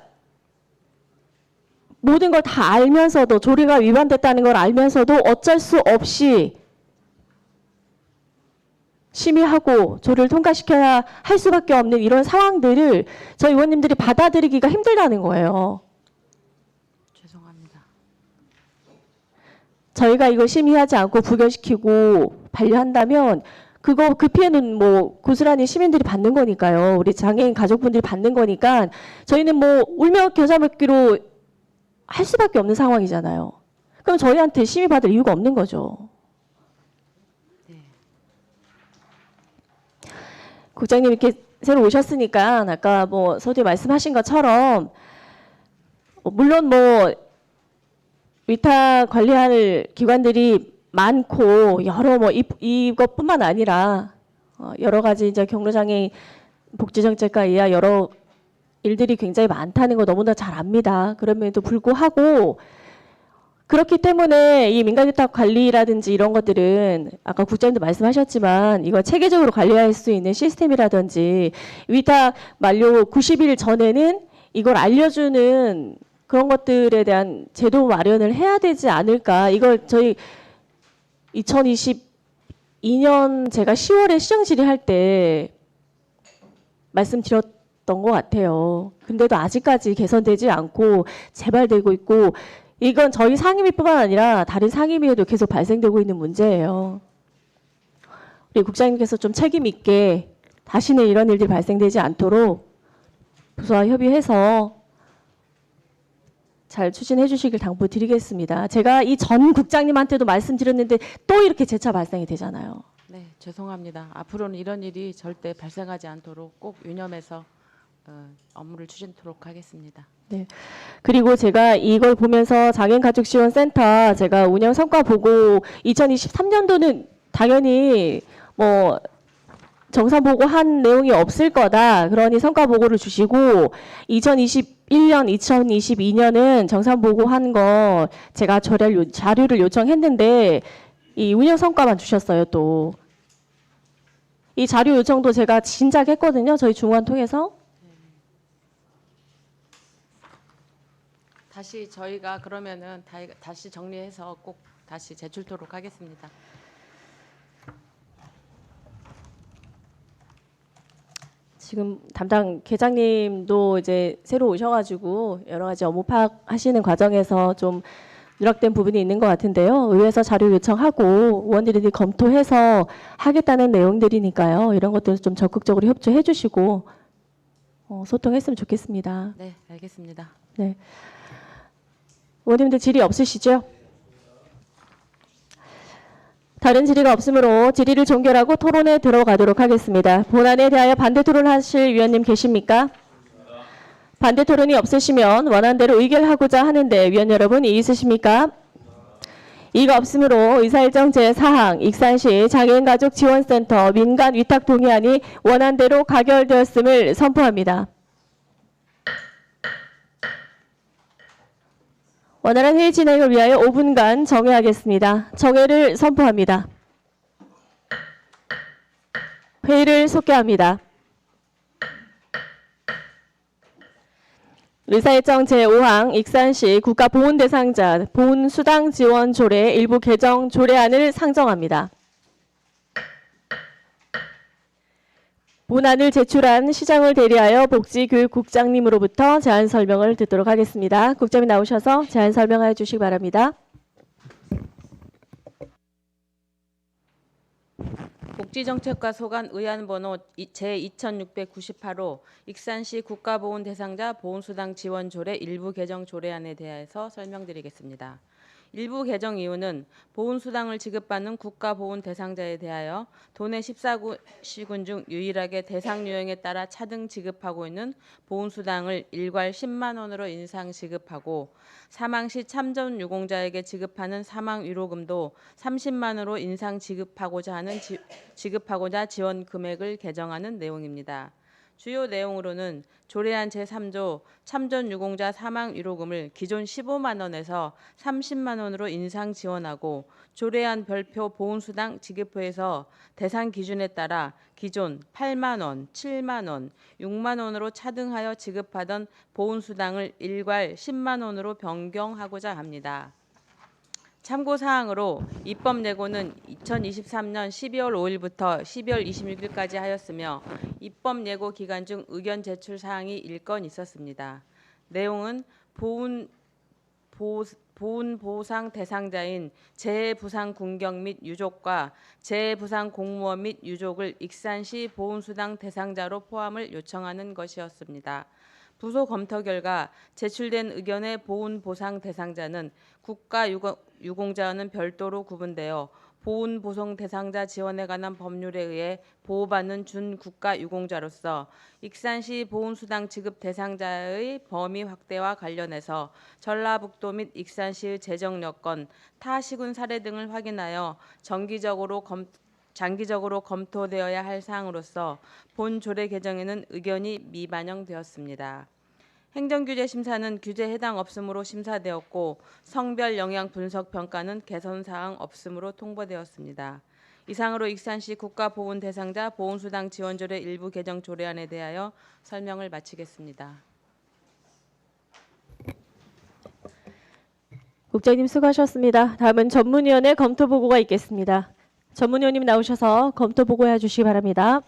모든 걸 다 알면서도 조례가 위반됐다는 걸 알면서도 어쩔 수 없이 심의하고 조례를 통과시켜야 할 수밖에 없는 이런 상황들을 저희 의원님들이 받아들이기가 힘들다는 거예요. 죄송합니다. 저희가 이거 심의하지 않고 부결시키고 반려한다면 그 피해는 고스란히 시민들이 받는 거니까요. 우리 장애인 가족분들이 받는 거니까 저희는 울며 겨자 먹기로 할 수밖에 없는 상황이잖아요. 그럼 저희한테 심의 받을 이유가 없는 거죠. 국장님 이렇게 새로 오셨으니까 아까 서두에 말씀하신 것처럼 물론 위탁 관리할 기관들이 많고 여러 이것뿐만 아니라 여러 가지 이제 경로장애인 복지정책과 이하 여러 일들이 굉장히 많다는 거 너무나 잘 압니다. 그럼에도 불구하고 그렇기 때문에 이 민간위탁 관리라든지 이런 것들은 아까 국장님도 말씀하셨지만 이거 체계적으로 관리할 수 있는 시스템이라든지 위탁 만료 90일 전에는 이걸 알려주는 그런 것들에 대한 제도 마련을 해야 되지 않을까. 이걸 저희 2022년 제가 10월에 시정 질의할 때 말씀드렸던 것 같아요. 근데도 아직까지 개선되지 않고 재발되고 있고 이건 저희 상임위뿐만 아니라 다른 상임위에도 계속 발생되고 있는 문제예요. 우리 국장님께서 좀 책임 있게 다시는 이런 일들이 발생되지 않도록 부서와 협의해서 잘 추진해 주시길 당부드리겠습니다. 제가 이 전 국장님한테도 말씀드렸는데 또 이렇게 재차 발생이 되잖아요. 네, 죄송합니다. 앞으로는 이런 일이 절대 발생하지 않도록 꼭 유념해서 업무를 추진토록 하겠습니다. 네. 그리고 제가 이걸 보면서 장애인가족지원센터 제가 운영 성과 보고 2023년도는 당연히 정상 보고한 내용이 없을 거다. 그러니 성과 보고를 주시고 2021년, 2022년은 정상 보고한 거 제가 자료를 요청했는데 이 운영 성과만 주셨어요. 또 이 자료 요청도 제가 진작 했거든요. 저희 중원 통해서. 다시 저희가 그러면은 다시 정리해서 꼭 다시 제출토록 하겠습니다. 지금 담당 계장님도 이제 새로 오셔가지고 여러 가지 업무 파악하시는 과정에서 좀 누락된 부분이 있는 것 같은데요. 의회에서 자료 요청하고 의원들이 검토해서 하겠다는 내용들이니까요. 이런 것들 좀 적극적으로 협조해 주시고 소통했으면 좋겠습니다. 네, 알겠습니다. 네. 의원님들 질의 없으시죠? 다른 질의가 없으므로 질의를 종결하고 토론에 들어가도록 하겠습니다. 본안에 대하여 반대 토론하실 위원님 계십니까? 반대 토론이 없으시면 원안대로 의결하고자 하는데 위원 여러분 이의 있으십니까? 이가 없으므로 의사일정 제4항 익산시 장애인가족지원센터 민간 위탁 동의안이 원안대로 가결되었음을 선포합니다. 원활한 회의 진행을 위하여 5분간 정회하겠습니다. 정회를 선포합니다. 회의를 속개합니다. 의사일정 제5항 익산시 국가보훈 대상자 보훈수당 지원 조례 일부 개정 조례안을 상정합니다. 본안을 제출한 시장을 대리하여 복지교육국장님으로부터 제안 설명을 듣도록 하겠습니다. 국장님 나오셔서 제안 설명해 주시기 바랍니다. 복지정책과 소관 의안 번호 제2698호 익산시 국가보훈 대상자 보훈수당 지원 조례 일부 개정 조례안에 대해서 설명드리겠습니다. 일부 개정 이유는 보훈수당을 지급받는 국가보훈 대상자에 대하여 도내 14시군 중 유일하게 대상 유형에 따라 차등 지급하고 있는 보훈수당을 일괄 10만 원으로 인상 지급하고 사망 시 참전 유공자에게 지급하는 사망 위로금도 30만 원으로 인상 지급하고자 지원 금액을 개정하는 내용입니다. 주요 내용으로는 조례안 제3조 참전 유공자 사망 위로금을 기존 15만 원에서 30만 원으로 인상 지원하고 조례안 별표 보훈수당 지급부에서 대상 기준에 따라 기존 8만 원, 7만 원, 6만 원으로 차등하여 지급하던 보훈수당을 일괄 10만 원으로 변경하고자 합니다. 참고사항으로 입법 예고는 2023년 12월 5일부터 12월 26일까지 하였으며 입법 예고 기간 중 의견 제출 사항이 1건 있었습니다. 내용은 보훈 보상 대상자인 재해부상 군경 및 유족과 재해부상 공무원 및 유족을 익산시 보훈수당 대상자로 포함을 요청하는 것이었습니다. 부서 검토 결과 제출된 의견의 보훈 보상 대상자는 국가 유공자와는 별도로 구분되어 보훈 보상 대상자 지원에 관한 법률에 의해 보호받는 준국가 유공자로서 익산시 보훈수당 지급 대상자의 범위 확대와 관련해서 전라북도 및 익산시의 재정 여건, 타 시군 사례 등을 확인하여 장기적으로 검토되어야 할 사항으로서 본 조례 개정에는 의견이 미반영되었습니다. 행정규제 심사는 규제 해당 없음으로 심사되었고 성별 영향 분석 평가는 개선 사항 없음으로 통보되었습니다. 이상으로 익산시 국가보훈 대상자 보훈수당 지원조례 일부 개정 조례안에 대하여 설명을 마치겠습니다. 국장님 수고하셨습니다. 다음은 전문위원회 검토 보고가 있겠습니다. 전문위원님 나오셔서 검토 보고해 주시기 바랍니다.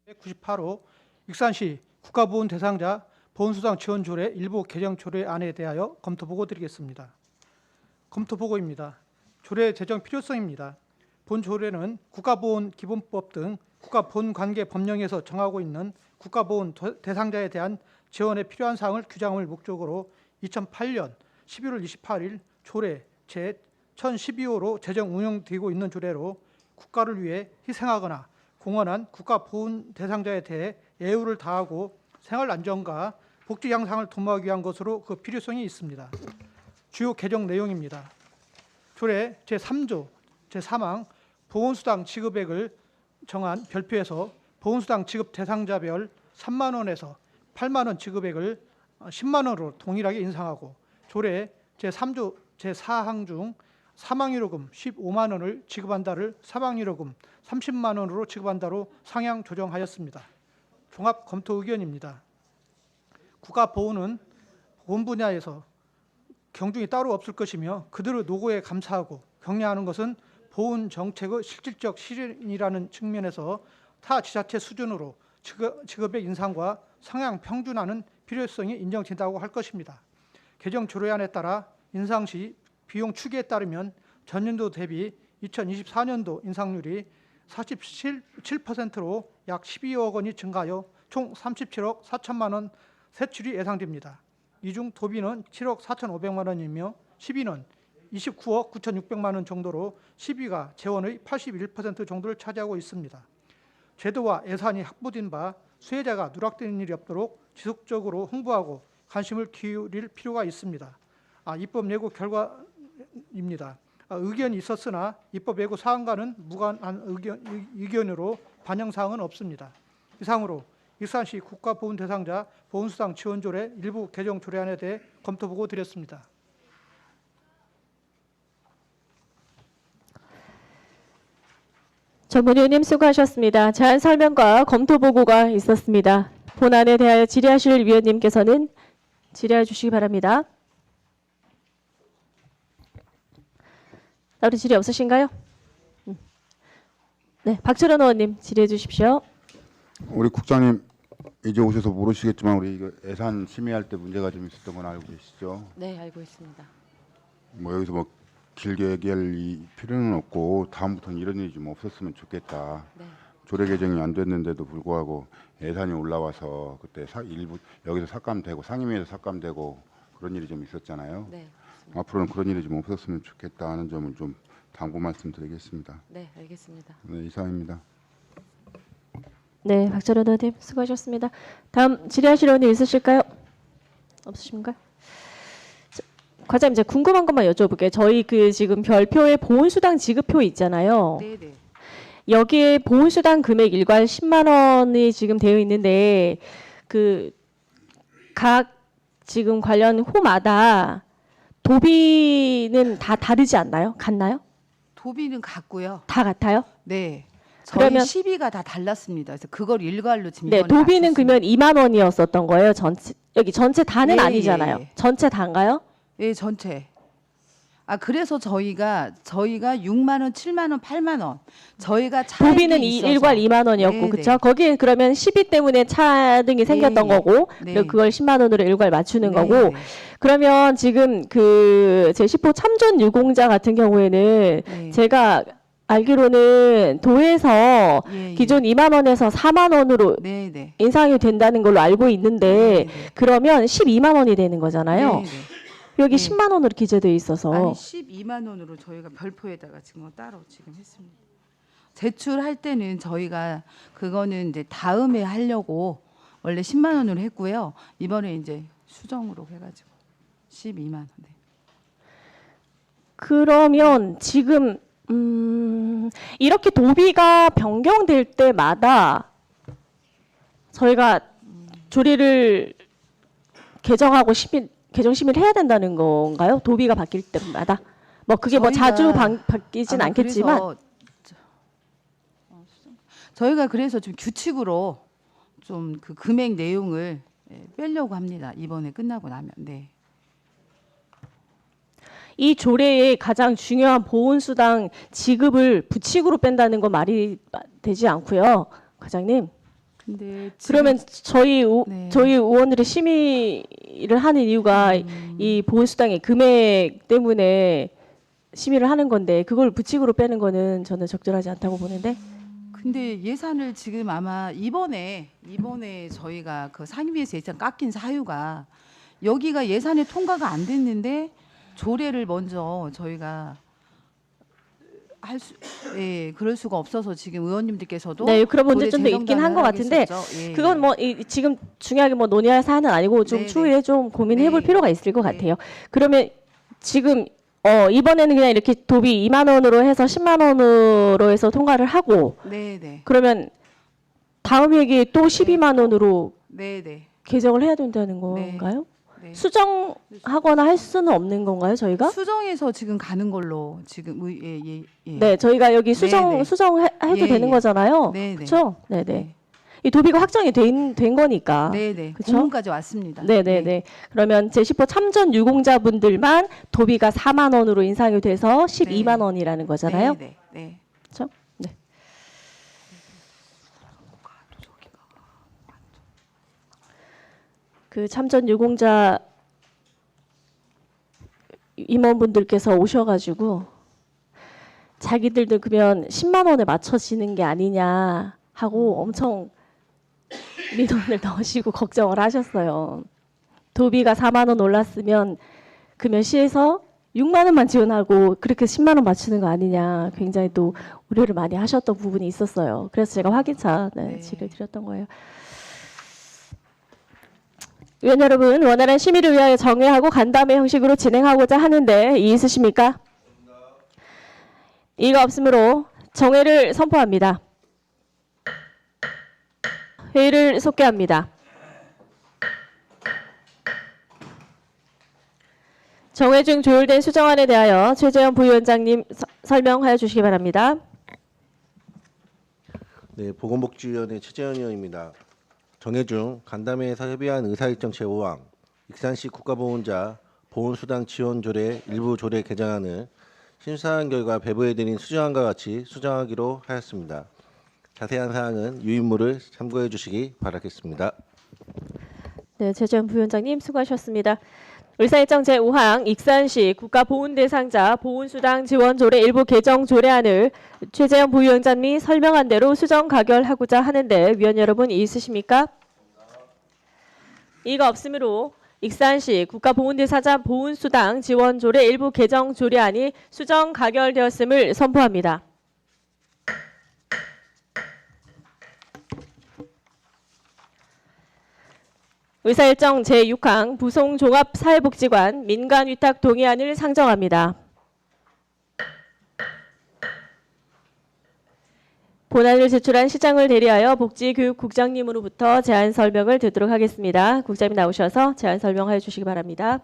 제98호 익산시 국가보훈 대상자 보훈수당 지원 조례 일부 개정 조례안에 대하여 검토 보고 드리겠습니다. 검토 보고입니다. 조례 제정 필요성입니다. 본 조례는 국가보훈 기본법 등 국가보훈 관계 법령에서 정하고 있는 국가보훈 대상자에 대한 지원에 필요한 사항을 규정함을 목적으로 2008년 11월 28일 조례 제1012호로 제정 운영되고 있는 조례로 국가를 위해 희생하거나 공헌한 국가보훈 대상자에 대해 예우를 다하고 생활 안정과 복지 향상을 도모하기 위한 것으로 그 필요성이 있습니다. 주요 개정 내용입니다. 조례 제3조 제3항 보훈수당 지급액을 정한 별표에서 보훈수당 지급 대상자별 3만 원에서 8만 원 지급액을 10만 원으로 동일하게 인상하고 조례 제3조 제4항 중 사망위로금 15만 원을 지급한다를 사망위로금 30만 원으로 지급한다로 상향 조정하였습니다. 종합 검토 의견입니다. 국가보훈은 보훈 분야에서 경중이 따로 없을 것이며 그들의 노고에 감사하고 격려하는 것은 보훈 정책의 실질적 실현이라는 측면에서 타 지자체 수준으로 지급의 인상과 상향 평준화는 필요성이 인정된다고 할 것입니다. 개정 조례안에 따라 인상 시 비용 추계에 따르면 전년도 대비 2024년도 인상률이 47%로 약 12억 원이 증가하여 총 37억 4천만 원 세출이 예상됩니다. 이 중 도비는 7억 4,500만 원이며 시비는 29억 9,600만 원 정도로 시비가 재원의 81% 정도를 차지하고 있습니다. 제도와 예산이 확보된 바 수혜자가 누락되는 일이 없도록 지속적으로 홍보하고 관심을 기울일 필요가 있습니다. 입법 예고 결과입니다. 의견이 있었으나 입법 예고 사항과는 무관한 의견으로 반영 사항은 없습니다. 이상으로 익산시 국가보훈 대상자 보훈수당 지원조례 일부 개정 조례안에 대해 검토 보고 드렸습니다. 전문 의원님 수고하셨습니다. 자한 설명과 검토 보고가 있었습니다. 본안에 대하여 질의하실 위원님께서는 질의해 주시기 바랍니다. 다른 질의 없으신가요? 네, 박철원 의원님 질의해 주십시오. 우리 국장님 이제 오셔서 모르시겠지만 우리 이거 예산 심의할 때 문제가 좀 있었던 건 알고 계시죠? 네, 알고 있습니다. 뭐 여기서 뭐 길게 얘기할 필요는 없고 다음부터는 이런 일이 좀 없었으면 좋겠다. 네. 조례 개정이 안 됐는데도 불구하고 예산이 올라와서 그때 일부 여기서 삭감되고 상임위에서 삭감되고 그런 일이 좀 있었잖아요. 네. 앞으로는 그런 일이 좀 없었으면 좋겠다 하는 점을 좀 당부 말씀드리겠습니다. 네, 알겠습니다. 네, 이상입니다. 네, 박철원 의원님 수고하셨습니다. 다음 질의하실 의원님 있으실까요? 없으신가요? 과장님, 이제 궁금한 것만 여쭤볼게요. 저희 그 지금 별표에 보훈수당 지급표 있잖아요. 네네. 여기에 보훈수당 금액 일괄 10만 원이 지금 되어 있는데 그 각 지금 관련 호마다 도비는 다 다르지 않나요? 같나요? 도비는 같고요. 다 같아요? 네. 저희 그러면- 시비가 다 달랐습니다. 그래서 그걸 일괄로 지금 네, 이번에 도비는 맞췄습니다. 그러면 2만 원이었었던 거예요. 전체 여기 전체 다는 예, 아니잖아요. 예, 예. 전체 다인가요? 예, 전체. 그래서 저희가 6만 원, 7만 원, 8만 원. 저희가 차익이 도비는 있어서. 일괄 2만 원이었고 네, 그렇죠? 네. 거기에 그러면 시비 때문에 차등이 생겼던 예. 거고 네. 그리고 그걸 10만 원으로 일괄 맞추는 네, 거고 네. 그러면 지금 그 제10호 참전 유공자 같은 경우에는 네. 제가 알기로는 도에서 예, 예. 기존 2만 원에서 4만 원으로 네, 네. 인상이 된다는 걸로 알고 있는데 네, 네. 그러면 12만 원이 되는 거잖아요. 네, 네. 여기 네. 10만 원으로 기재되어 있어서 아니 12만 원으로 저희가 별표에다가 지금 따로 지금 했습니다. 제출할 때는 저희가 그거는 이제 다음에 하려고 원래 10만 원으로 했고요. 이번에 이제 수정으로 해가지고 12만 원. 네. 그러면 지금 이렇게 도비가 변경될 때마다 저희가 조례를 개정하고 개정 심의를 해야 된다는 건가요? 도비가 바뀔 때마다 뭐 그게 뭐 자주 바뀌진 않겠지만 저희가 그래서 좀 규칙으로 좀 그 금액 내용을 빼려고 합니다. 이번에 끝나고 나면. 네. 이 조례의 가장 중요한 보훈수당 지급을 부칙으로 뺀다는 건 말이 되지 않고요, 과장님. 근데 그러면 네. 저희 의원들의 심의를 하는 이유가 이 보훈수당의 금액 때문에 심의를 하는 건데 그걸 부칙으로 빼는 거는 저는 적절하지 않다고 보는데. 근데 예산을 지금 아마 이번에 저희가 그 상임위에서 예산 깎인 사유가 여기가 예산에 통과가 안 됐는데 조례를 먼저 저희가 그럴 수가 없어서 지금 의원님들께서도 네, 그런 문제 좀 더 조례 있긴 한 것 같은데 재정단을 했었죠. 예, 그건 뭐 지금 중요하게 뭐 논의할 사안은 아니고 좀 네, 추후에 좀 고민해볼 네. 필요가 있을 것 네. 같아요. 그러면 지금 이번에는 그냥 이렇게 도비 2만 원으로 해서 10만 원으로 해서 통과를 하고 네, 네, 그러면 다음 회기에 또 12만 원으로 네, 네, 개정을 해야 된다는 네. 건가요? 네. 수정하거나 할 수는 없는 건가요, 저희가? 수정해서 지금 가는 걸로 지금 예. 네, 저희가 여기 네, 네. 수정해도 예, 되는 예. 거잖아요. 네, 네. 그렇죠? 네, 네. 네. 이 도비가 확정이 된 거니까. 네, 네. 그쵸? 공문까지 왔습니다. 네, 네, 네. 그러면 제10호 참전 유공자분들만 도비가 4만 원으로 인상이 돼서 12만 원이라는 거잖아요. 네, 네. 그렇죠? 네. 그 참전 유공자 임원분들께서 오셔가지고 자기들도 그러면 10만 원에 맞춰지는 게 아니냐 하고 엄청 민원을 넣으시고 걱정을 하셨어요. 도비가 4만 원 올랐으면 그러면 시에서 6만 원만 지원하고 그렇게 10만 원 맞추는 거 아니냐 굉장히 또 우려를 많이 하셨던 부분이 있었어요. 그래서 제가 확인차 질의를 드렸던 거예요. 의원 여러분, 원활한 심의를 위하여 정회하고 간담회 형식으로 진행하고자 하는데 이의 있으십니까? 이의가 없으므로 정회를 선포합니다. 회의를 속개합니다. 정회 중 조율된 수정안에 대하여 최재형 부위원장님 설명하여 주시기 바랍니다. 네, 보건복지위원회 최재현 의원입니다. 정회 중 간담회에서 협의한 의사일정 제5항 익산시 국가보훈자 보훈수당 지원 조례 일부 조례 개정안을 심사한 결과 배부해드린 수정안과 같이 수정하기로 하였습니다. 자세한 사항은 유인물을 참고해 주시기 바라겠습니다. 네, 최재형 부위원장님 수고하셨습니다. 의사일정 제5항 익산시 국가보훈대상자 보훈수당 지원조례 일부 개정 조례안을 최재형 부위원장님이 설명한 대로 수정 가결하고자 하는데 위원 여러분 이의 있으십니까? 이의가 없으므로 익산시 국가보훈대상자 보훈수당 지원조례 일부 개정 조례안이 수정 가결되었음을 선포합니다. 의사일정 제6항 부송종합사회복지관 민간위탁 동의안을 상정합니다. 본안을 제출한 시장을 대리하여 복지교육국장님으로부터 제안 설명을 듣도록 하겠습니다. 국장님 나오셔서 제안 설명해 주시기 바랍니다.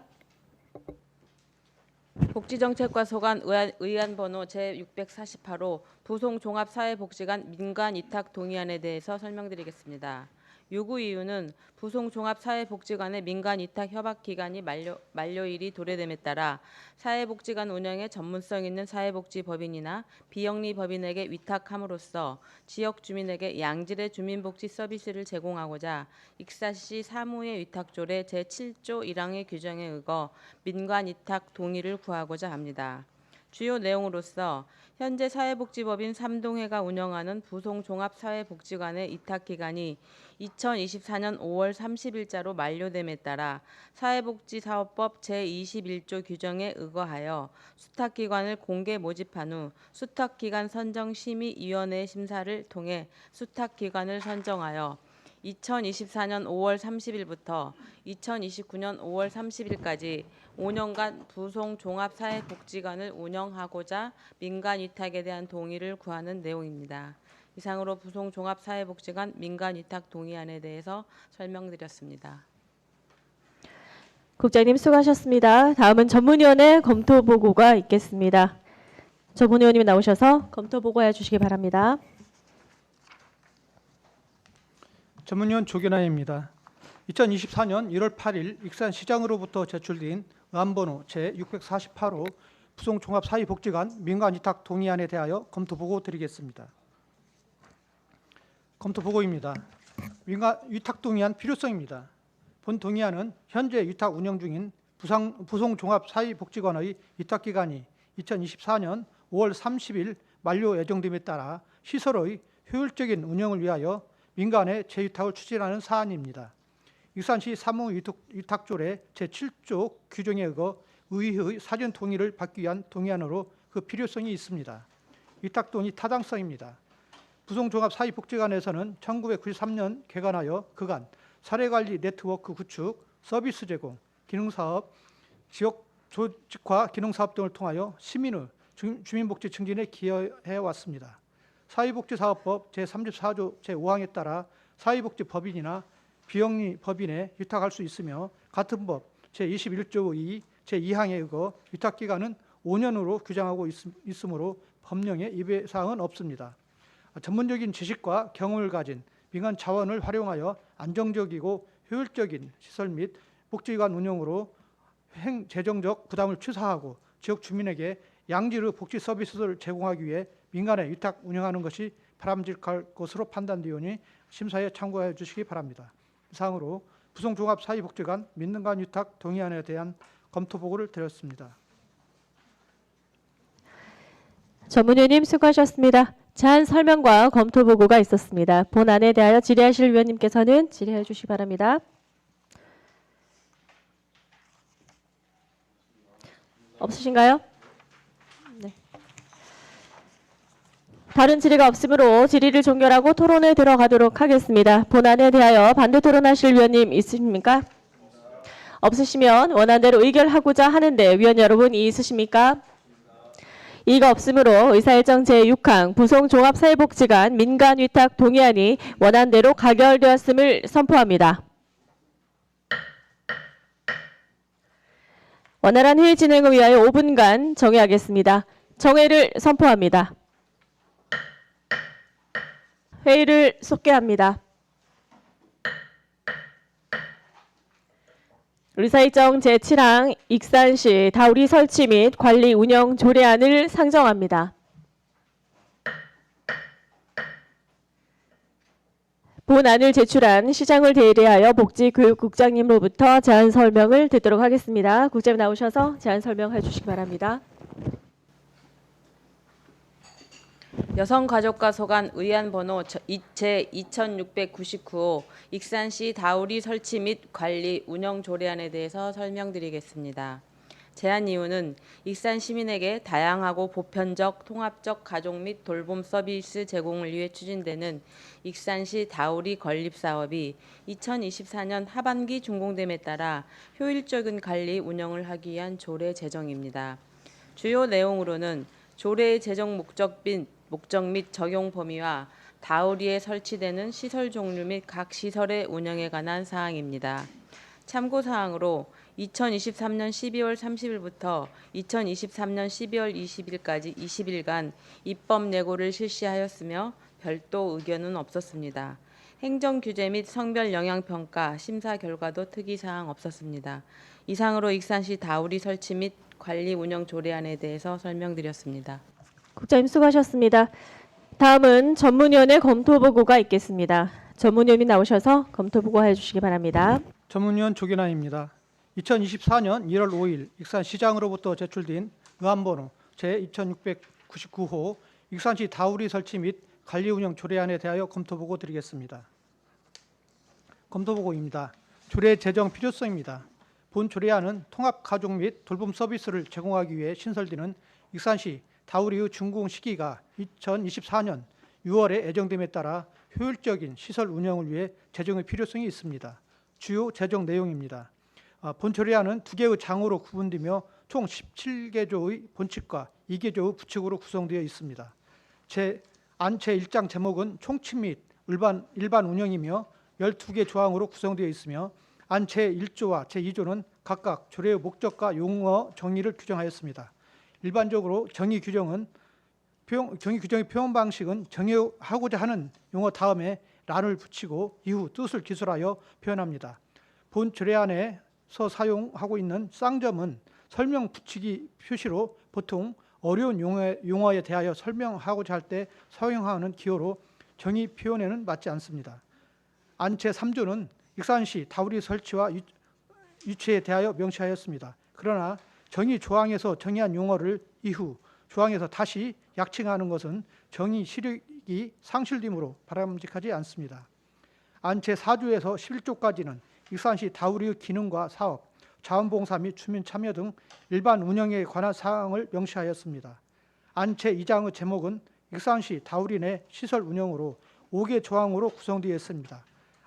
복지정책과 소관 의안 번호 제648호 부송종합사회복지관 민간위탁 동의안에 대해서 설명드리겠습니다. 요구 이유는 부송종합사회복지관의 민간위탁 협약기간이 만료일이 도래됨에 따라 사회복지관 운영에 전문성 있는 사회복지법인이나 비영리법인에게 위탁함으로써 지역 주민에게 양질의 주민복지 서비스를 제공하고자 익산시 사무의 위탁조례 제7조 1항의 규정에 의거 민간위탁 동의를 구하고자 합니다. 주요 내용으로서 현재 사회복지법인 삼동회가 운영하는 부송종합사회복지관의 위탁기간이 2024년 5월 30일자로 만료됨에 따라 사회복지사업법 제21조 규정에 의거하여 수탁기관을 공개 모집한 후 수탁기관 선정심의위원회 심사를 통해 수탁기관을 선정하여 2024년 5월 30일부터 2029년 5월 30일까지 5년간 부송종합사회복지관을 운영하고자 민간위탁에 대한 동의를 구하는 내용입니다. 이상으로 부송종합사회복지관 민간위탁 동의안에 대해서 설명드렸습니다. 국장님 수고하셨습니다. 다음은 전문위원회 검토보고가 있겠습니다. 전문위원님이 나오셔서 검토보고해 주시기 바랍니다. 전문위원 조견하입니다. 2024년 1월 8일 익산시장으로부터 제출된 의안번호 제648호 부송종합사회복지관 민간위탁 동의안에 대하여 검토보고 드리겠습니다. 검토보고입니다. 위탁 동의안 필요성입니다. 본 동의안은 현재 위탁 운영 중인 부송종합사회복지관의 위탁기간이 2024년 5월 30일 만료 예정됨에 따라 시설의 효율적인 운영을 위하여 민간의 재위탁을 추진하는 사안입니다. 익산시 사무위탁조례 제7조 규정에 의거 의회의 사전 동의를 받기 위한 동의안으로 그 필요성이 있습니다. 위탁 동의 타당성입니다. 부송종합사회복지관에서는 1993년 개관하여 그간 사례관리 네트워크 구축, 서비스 제공, 기능사업, 지역 조직화 기능사업 등을 통하여 시민의 주민복지 증진에 기여해 왔습니다. 사회복지사업법 제34조 제5항에 따라 사회복지법인이나 비영리 법인에 위탁할 수 있으며 같은 법 제21조 2 제2항에 의거 위탁기간은 5년으로 규정하고 있으므로 법령에 위배사항은 없습니다. 전문적인 지식과 경험을 가진 민간 자원을 활용하여 안정적이고 효율적인 시설 및 복지관 운영으로 행재정적 부담을 최소화하고 지역 주민에게 양질의 복지 서비스를 제공하기 위해 민간에 위탁 운영하는 것이 바람직할 것으로 판단되오니 심사에 참고해 주시기 바랍니다. 이상으로 부송종합사회복지관 민간 위탁 동의안에 대한 검토 보고를 드렸습니다. 전문위원님 수고하셨습니다. 제안 설명과 검토 보고가 있었습니다. 본안에 대하여 질의하실 위원님께서는 질의해 주시기 바랍니다. 없으신가요? 네. 다른 질의가 없으므로 질의를 종결하고 토론에 들어가도록 하겠습니다. 본안에 대하여 반대 토론하실 위원님 있으십니까? 없으시면 원안대로 의결하고자 하는데 위원 여러분 이의 있으십니까? 이의가 없으므로 의사일정 제6항 부송종합사회복지관 민간위탁 동의안이 원안대로 가결되었음을 선포합니다. 원활한 회의 진행을 위하여 5분간 정회하겠습니다. 정회를 선포합니다. 회의를 속개합니다. 의사일정 제7항 익산시 다우리 설치 및 관리 운영 조례안을 상정합니다. 본안을 제출한 시장을 대리하여 복지교육국장님으로부터 제안 설명을 듣도록 하겠습니다. 국장님 나오셔서 제안 설명해 주시기 바랍니다. 여성가족과 소관 의안 번호 제 2699호 익산시 다우리 설치 및 관리 운영 조례안에 대해서 설명드리겠습니다. 제안 이유는 익산 시민에게 다양하고 보편적 통합적 가족 및 돌봄 서비스 제공을 위해 추진되는 익산시 다우리 건립 사업이 2024년 하반기 준공됨에 따라 효율적인 관리 운영을 하기 위한 조례 제정입니다. 주요 내용으로는 조례의 제정 목적 및 적용 범위와 다우리에 설치되는 시설 종류 및 각 시설의 운영에 관한 사항입니다. 참고사항으로 2023년 12월 30일부터 2023년 12월 20일까지 20일간 입법 예고를 실시하였으며 별도 의견은 없었습니다. 행정규제 및 성별 영향평가 심사 결과도 특이사항 없었습니다. 이상으로 익산시 다우리 설치 및 관리 운영 조례안에 대해서 설명드렸습니다. 국장님 수고하셨습니다. 다음은 전문위원회 검토보고가 있겠습니다. 전문위원이 나오셔서 검토보고 해주시기 바랍니다. 전문위원 조기남입니다. 2024년 1월 5일 익산시장으로부터 제출된 의안번호 제2699호 익산시 다우리 설치 및 관리 운영 조례안에 대하여 검토보고 드리겠습니다. 검토보고입니다. 조례 제정 필요성입니다. 본 조례안은 통합가족 및 돌봄 서비스를 제공하기 위해 신설되는 익산시 다우리의 준공 시기가 2024년 6월에 예정됨에 따라 효율적인 시설 운영을 위해 제정의 필요성이 있습니다. 주요 제정 내용입니다. 본 조례안은 2개의 장으로 구분되며 총 17개조의 본칙과 2개조의 부칙으로 구성되어 있습니다. 안 제1장 제목은 총칙 및 일반 운영이며 12개 조항으로 구성되어 있으며 안 제1조와 제2조는 각각 조례의 목적과 용어 정의를 규정하였습니다. 일반적으로 정의 규정의 표현 방식은 정의하고자 하는 용어 다음에 란을 붙이고 이후 뜻을 기술하여 표현합니다. 본 조례안에서 사용하고 있는 쌍점은 설명 붙이기 표시로 보통 어려운 용어에 대하여 설명하고자 할 때 사용하는 기호로 정의 표현에는 맞지 않습니다. 안 제3조는 익산시 다우리 설치와 유치에 대하여 명시하였습니다. 그러나 정의 조항에서 정의한 용어를 이후 조항에서 다시 약칭하는 것은 정의 실익이 상실됨으로 바람직하지 않습니다. 안 제4조에서 11조까지는 익산시 다우리의 기능과 사업, 자원봉사 및 주민 참여 등 일반 운영에 관한 사항을 명시하였습니다. 안 제2장의 제목은 익산시 다우리 내 시설 운영으로 5개 조항으로 구성되어 있습니다.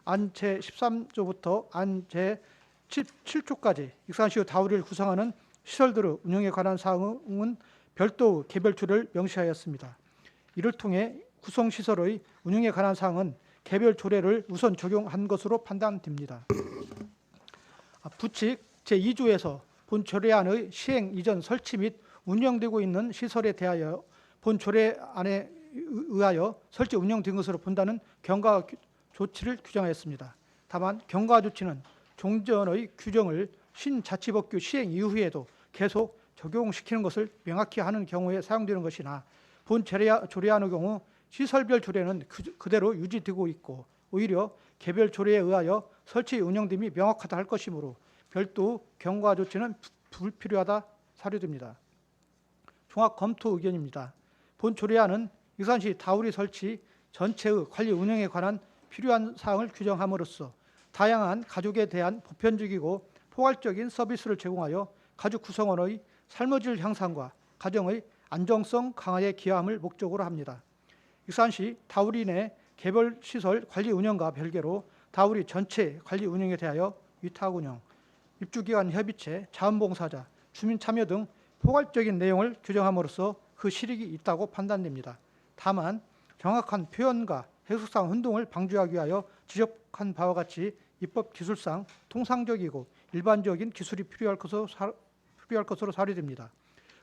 안 제13조부터 안 제7조까지 익산시의 다우리를 구성하는 시설들의 운영에 관한 사항은 별도 개별 조례를 명시하였습니다. 이를 통해 구성시설의 운영에 관한 사항은 개별 조례를 우선 적용한 것으로 판단됩니다. 부칙 제2조에서 본 조례안의 시행 이전 설치 및 운영되고 있는 시설에 대하여 본 조례안에 의하여 설치 운영된 것으로 본다는 경과 조치를 규정하였습니다. 다만 경과 조치는 종전의 규정을 신자치법규 시행 이후에도 계속 적용시키는 것을 명확히 하는 경우에 사용되는 것이나 본 조례안의 경우 시설별 조례는 그대로 유지되고 있고 오히려 개별 조례에 의하여 설치 운영됨이 명확하다 할 것이므로 별도 경과 조치는 불필요하다 사료됩니다. 종합 검토 의견입니다. 본 조례안은 익산시 다우리 설치 전체의 관리 운영에 관한 필요한 사항을 규정함으로써 다양한 가족에 대한 보편적이고 포괄적인 서비스를 제공하여 가족 구성원의 삶의 질 향상과 가정의 안정성 강화에 기여함을 목적으로 합니다. 익산시 다우리 내 개별 시설 관리 운영과 별개로 다우리 전체 관리 운영에 대하여 위탁 운영, 입주기관 협의체, 자원봉사자, 주민 참여 등 포괄적인 내용을 규정함으로써 그 실익이 있다고 판단됩니다. 다만 정확한 표현과 해석상 혼동을 방지하기 위하여 지적한 바와 같이 입법 기술상 통상적이고 일반적인 기술이 필요할 것으로 사료됩니다.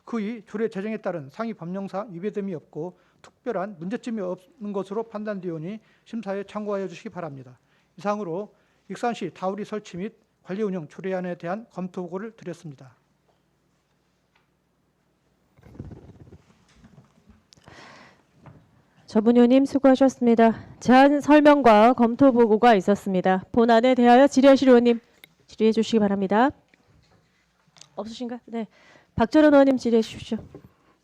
그의 조례 제정에 따른 상위 법령상 위배됨이 없고 특별한 문제점이 없는 것으로 판단되오니 심사에 참고하여 주시기 바랍니다. 이상으로 익산시 다우리 설치 및 관리 운영 조례안에 대한 검토 보고를 드렸습니다. 전문 의원님 수고하셨습니다. 제안 설명과 검토 보고가 있었습니다. 본안에 대하여 질의하실 의원님 질의해 주시기 바랍니다. 없으신가요? 네. 박철원 의원님 질의해 주십시오.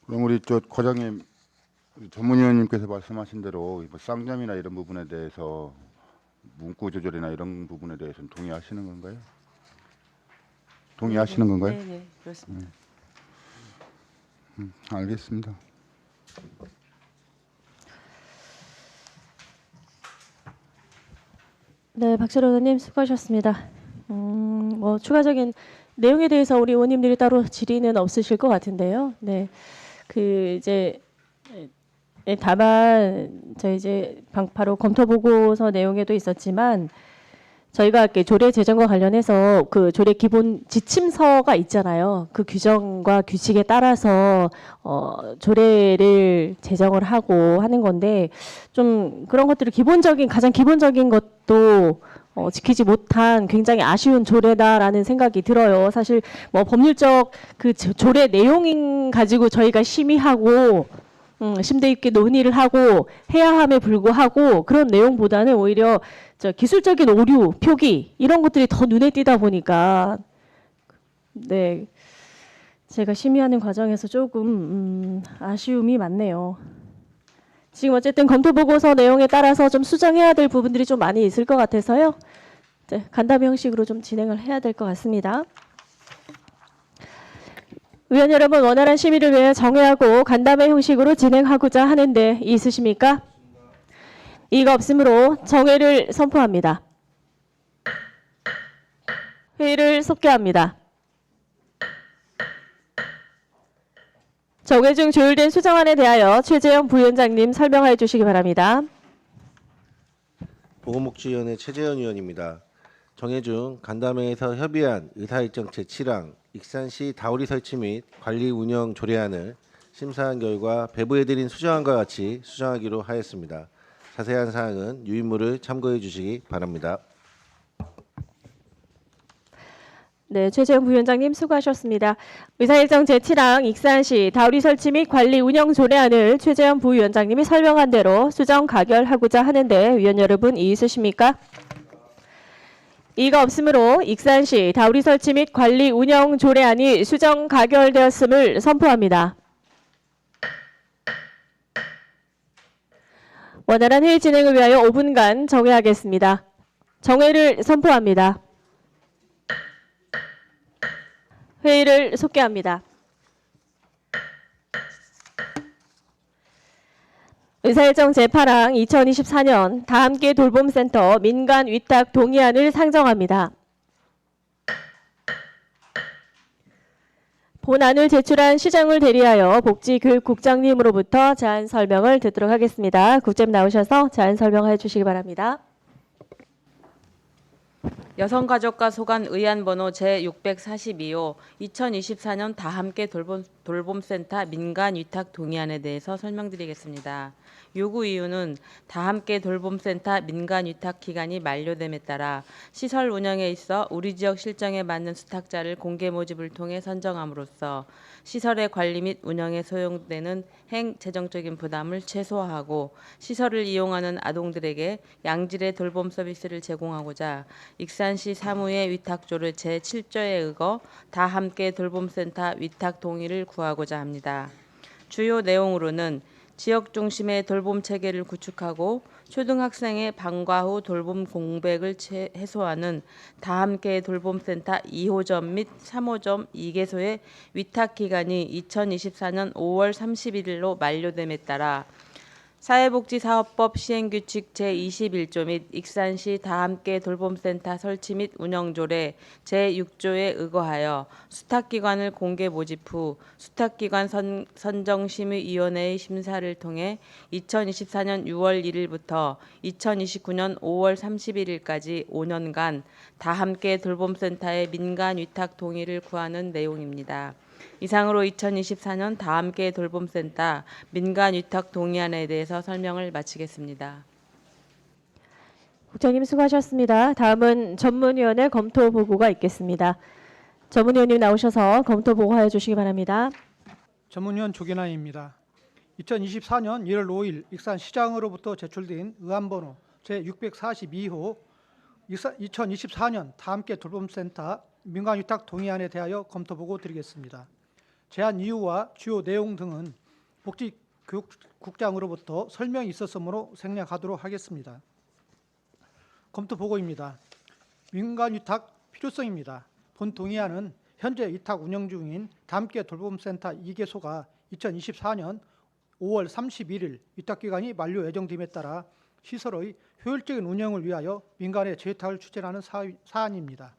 그럼 우리 저 과장님 전문위원님께서 말씀하신 대로 뭐 쌍점이나 이런 부분에 대해서 문구 조절이나 이런 부분에 대해서는 동의하시는 건가요? 동의하시는 건가요? 네, 그렇습니다. 알겠습니다. 네, 박철원 의원님 수고하셨습니다. 뭐 추가적인 내용에 대해서 우리 의원님들이 따로 질의는 없으실 것 같은데요. 네, 다만 저희 이제 바로 검토 보고서 내용에도 있었지만 저희가 이렇게 조례 제정과 관련해서 그 조례 기본 지침서가 있잖아요. 그 규정과 규칙에 따라서 조례를 제정을 하고 하는 건데 좀 그런 것들을 가장 기본적인 것도 지키지 못한 굉장히 아쉬운 조례다라는 생각이 들어요. 사실 뭐 법률적 그 조례 내용 가지고 저희가 심의하고 심도 있게 논의를 하고 해야 함에 불구하고 그런 내용보다는 오히려 기술적인 오류, 표기 이런 것들이 더 눈에 띄다 보니까 네 제가 심의하는 과정에서 조금 아쉬움이 많네요. 지금 어쨌든 검토 보고서 내용에 따라서 좀 수정해야 될 부분들이 좀 많이 있을 것 같아서요. 네, 간담회 형식으로 좀 진행을 해야 될 것 같습니다. 의원 여러분, 원활한 심의를 위해 정회하고 간담회 형식으로 진행하고자 하는데 있으십니까? 이가 없으므로 정회를 선포합니다. 회의를 속개합니다. 정회 중 조율된 수정안에 대하여 최재형 부위원장님 설명해 주시기 바랍니다. 보건복지위원회 최재현 위원입니다. 정회 중 간담회에서 협의한 의사일정 제7항 익산시 다우리 설치 및 관리 운영 조례안을 심사한 결과 배부해드린 수정안과 같이 수정하기로 하였습니다. 자세한 사항은 유인물을 참고해 주시기 바랍니다. 네, 최재형 부위원장님 수고하셨습니다. 의사일정 제7항 익산시 다우리 설치 및 관리 운영 조례안을 최재형 부위원장님이 설명한 대로 수정 가결하고자 하는데 위원 여러분 이의 있으십니까? 이가 없으므로 익산시 다우리 설치 및 관리 운영 조례안이 수정 가결되었음을 선포합니다. 원활한 회의 진행을 위하여 5분간 정회하겠습니다. 정회를 선포합니다. 회의를 속개합니다. 의사일정 제8항 2024년 다함께 돌봄센터 민간 위탁 동의안을 상정합니다. 본안을 제출한 시장을 대리하여 복지교육국장님으로부터 제안 설명을 듣도록 하겠습니다. 국장님 나오셔서 제안 설명해 주시기 바랍니다. 여성가족과 소관 의안 번호 제642호 2024년 다함께 돌봄센터 민간 위탁 동의안에 대해서 설명드리겠습니다. 요구 이유는 다함께 돌봄센터 민간 위탁 기간이 만료됨에 따라 시설 운영에 있어 우리 지역 실정에 맞는 수탁자를 공개 모집을 통해 선정함으로써 시설의 관리 및 운영에 소요되는 행재정적인 부담을 최소화하고 시설을 이용하는 아동들에게 양질의 돌봄 서비스를 제공하고자 익산시 사무의 위탁조례 제7조에 의거 다함께 돌봄센터 위탁 동의를 구하고자 합니다. 주요 내용으로는 지역 중심의 돌봄 체계를 구축하고 초등학생의 방과 후 돌봄 공백을 해소하는 다함께 돌봄센터 2호점 및 3호점 2개소의 위탁 기간이 2024년 5월 31일로 만료됨에 따라 사회복지사업법 시행규칙 제21조 및 익산시 다함께 돌봄센터 설치 및 운영조례 제6조에 의거하여 수탁기관을 공개 모집 후 수탁기관 선정심의위원회의 심사를 통해 2024년 6월 1일부터 2029년 5월 31일까지 5년간 다함께 돌봄센터의 민간 위탁 동의를 구하는 내용입니다. 이상으로 2024년 다함께 돌봄센터 민간 위탁 동의안에 대해서 설명을 마치겠습니다. 국장님 수고하셨습니다. 다음은 전문위원회 검토 보고가 있겠습니다. 전문위원님 나오셔서 검토 보고하여 주시기 바랍니다. 전문위원 조계나입니다. 2024년 1월 5일 익산시장으로부터 제출된 의안번호 제642호 2024년 다함께 돌봄센터 민간위탁 동의안에 대하여 검토 보고 드리겠습니다. 제안 이유와 주요 내용 등은 복지교육국장으로부터 설명이 있었으므로 생략하도록 하겠습니다. 검토 보고입니다. 민간위탁 필요성입니다. 본 동의안은 현재 위탁 운영 중인 다함께 돌봄센터 2개소가 2024년 5월 31일 위탁기간이 만료 예정됨에 따라 시설의 효율적인 운영을 위하여 민간의 재위탁을 추진하는 사안입니다.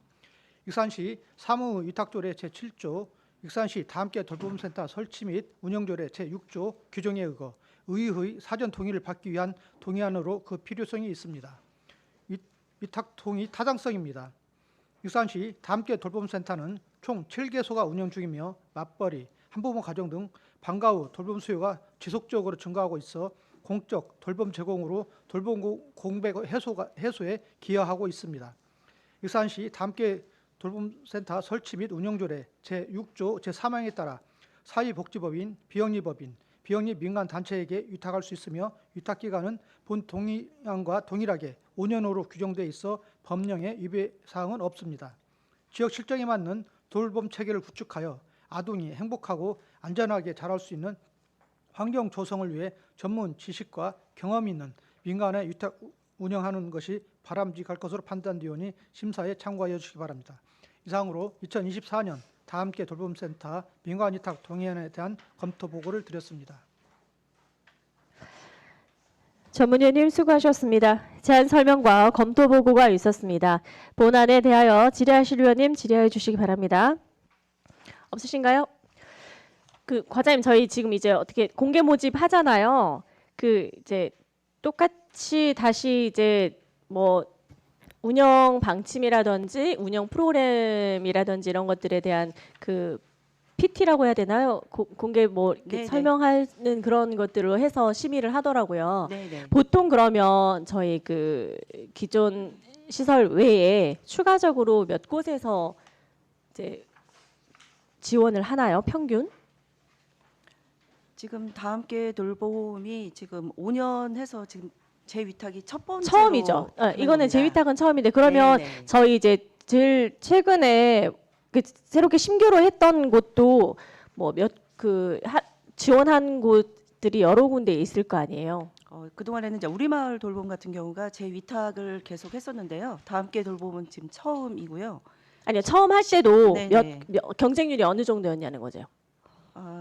익산시 사무위탁조례 제7조, 익산시 다함께 돌봄센터 설치 및 운영조례 제6조 규정에 의거 의회의 사전 동의를 받기 위한 동의안으로 그 필요성이 있습니다. 위탁 동의 타당성입니다. 익산시 다함께 돌봄센터는 총 7개소가 운영 중이며 맞벌이, 한부모 가정 등 방과 후 돌봄 수요가 지속적으로 증가하고 있어 공적 돌봄 제공으로 돌봄 공백 해소에 기여하고 있습니다. 익산시 다함께 돌봄센터 설치 및 운영조례 제6조 제3항에 따라 사회복지법인, 비영리법인, 비영리 민간단체에게 위탁할 수 있으며 위탁기간은 본 동의안과 동일하게 5년으로 규정되어 있어 법령에 위배사항은 없습니다. 지역 실정에 맞는 돌봄 체계를 구축하여 아동이 행복하고 안전하게 자랄 수 있는 환경 조성을 위해 전문 지식과 경험이 있는 민간의 위탁 운영하는 것이 바람직할 것으로 판단되오니 심사에 참고하여 주시기 바랍니다. 이상으로 2024년 다함께 돌봄센터 민간위탁 동의안에 대한 검토 보고를 드렸습니다. 전문위원님 수고하셨습니다. 제안 설명과 검토 보고가 있었습니다. 본안에 대하여 질의하실 위원님 질의해 주시기 바랍니다. 없으신가요? 과장님 저희 지금 이제 어떻게 공개 모집 하잖아요. 이제 똑같이 다시 이제 뭐 운영 방침이라든지 운영 프로그램이라든지 이런 것들에 대한 PT라고 해야 되나요? 공개 뭐 이렇게 설명하는 그런 것들로 해서 심의를 하더라고요. 네네. 보통 그러면 저희 기존 시설 외에 추가적으로 몇 곳에서 이제 지원을 하나요? 평균? 지금 다함께 돌봄이 지금 5년 해서 지금 재위탁이 첫 번째로 처음이죠. 이거는 재위탁은 처음인데 그러면 네네. 저희 이제 제일 최근에 새롭게 신규로 했던 곳도 뭐 지원한 곳들이 여러 군데 있을 거 아니에요. 그동안에는 이제 우리마을 돌봄 같은 경우가 재위탁을 계속 했었는데요. 다함께 돌봄은 지금 처음이고요. 아니요. 처음 할 때도 네네. 경쟁률이 어느 정도였냐는 거죠.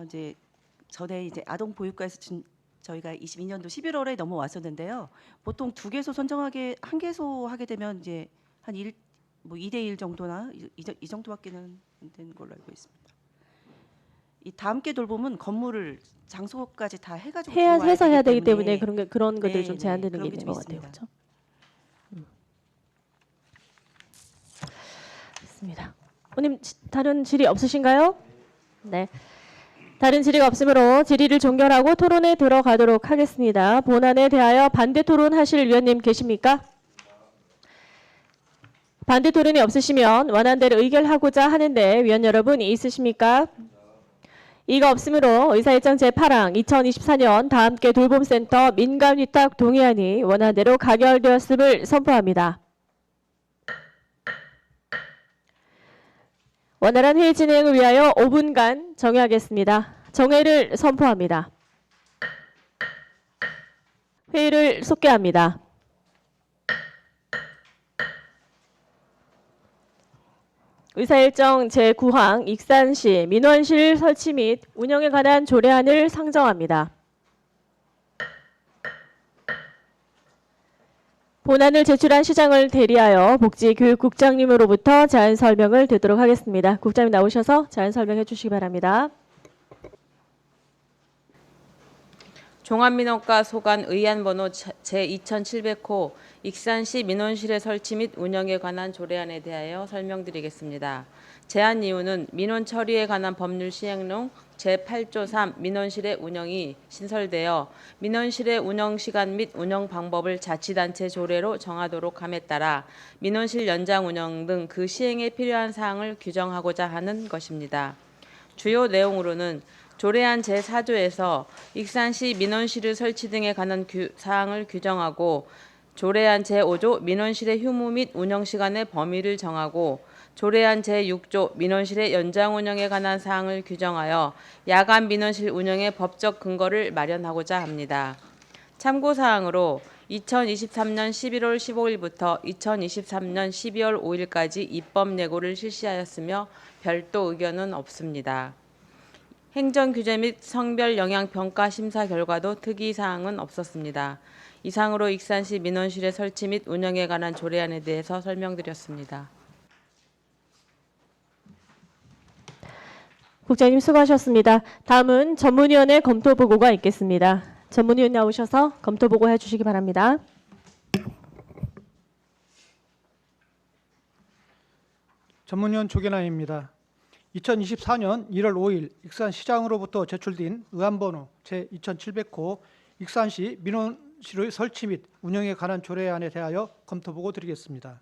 이제 전에 이제 아동 보육과에서 저희가 22년도 11월에 넘어왔었는데요. 보통 2개소 선정하게 1개소 하게 되면 이제 한 2대 1 정도나 이 정도밖에는 안 되는 걸로 알고 있습니다. 이 다함께 돌봄은 건물을 장소까지 다 해가지고 해서 해야 되기 때문에 때문에 그런 것들이 좀 네, 제한되는 게 그런 게 있는 좀 것 같아요. 있습니다. 그렇죠? 맞습니다. 의원님 다른 질의 없으신가요? 네. 다른 질의가 없으므로 질의를 종결하고 토론에 들어가도록 하겠습니다. 본안에 대하여 반대 토론하실 위원님 계십니까? 반대 토론이 없으시면 원안대로 의결하고자 하는데 위원 여러분 있으십니까? 이가 없으므로 의사일정 제8항 2024년 다함께 돌봄센터 민간위탁 동의안이 원안대로 가결되었음을 선포합니다. 원활한 회의 진행을 위하여 5분간 정회하겠습니다. 정회를 선포합니다. 회의를 속개합니다. 의사일정 제9항 익산시 민원실 설치 및 운영에 관한 조례안을 상정합니다. 본안을 제출한 시장을 대리하여 복지교육국장님으로부터 제안 설명을 듣도록 하겠습니다. 국장님 나오셔서 제안 설명해 주시기 바랍니다. 종합민원과 소관 의안번호 제2700호 익산시 민원실의 설치 및 운영에 관한 조례안에 대하여 설명드리겠습니다. 제안 이유는 민원 처리에 관한 법률 시행령 제8조 3 민원실의 운영이 신설되어 민원실의 운영 시간 및 운영 방법을 자치단체 조례로 정하도록 함에 따라 민원실 연장 운영 등 그 시행에 필요한 사항을 규정하고자 하는 것입니다. 주요 내용으로는 조례안 제4조에서 익산시 민원실의 설치 등에 관한 사항을 규정하고 조례안 제5조 민원실의 휴무 및 운영 시간의 범위를 정하고 조례안 제6조 민원실의 연장 운영에 관한 사항을 규정하여 야간 민원실 운영의 법적 근거를 마련하고자 합니다. 참고사항으로 2023년 11월 15일부터 2023년 12월 5일까지 입법 예고를 실시하였으며 별도 의견은 없습니다. 행정규제 및 성별 영향 평가 심사 결과도 특이사항은 없었습니다. 이상으로 익산시 민원실의 설치 및 운영에 관한 조례안에 대해서 설명드렸습니다. 국장님 수고하셨습니다. 다음은 전문위원회 검토 보고가 있겠습니다. 전문위원 나오셔서 검토 보고 해주시기 바랍니다. 전문위원 조계남입니다. 2024년 1월 5일 익산시장으로부터 제출된 의안번호 제2700호 익산시 민원실의 설치 및 운영에 관한 조례안에 대하여 검토 보고 드리겠습니다.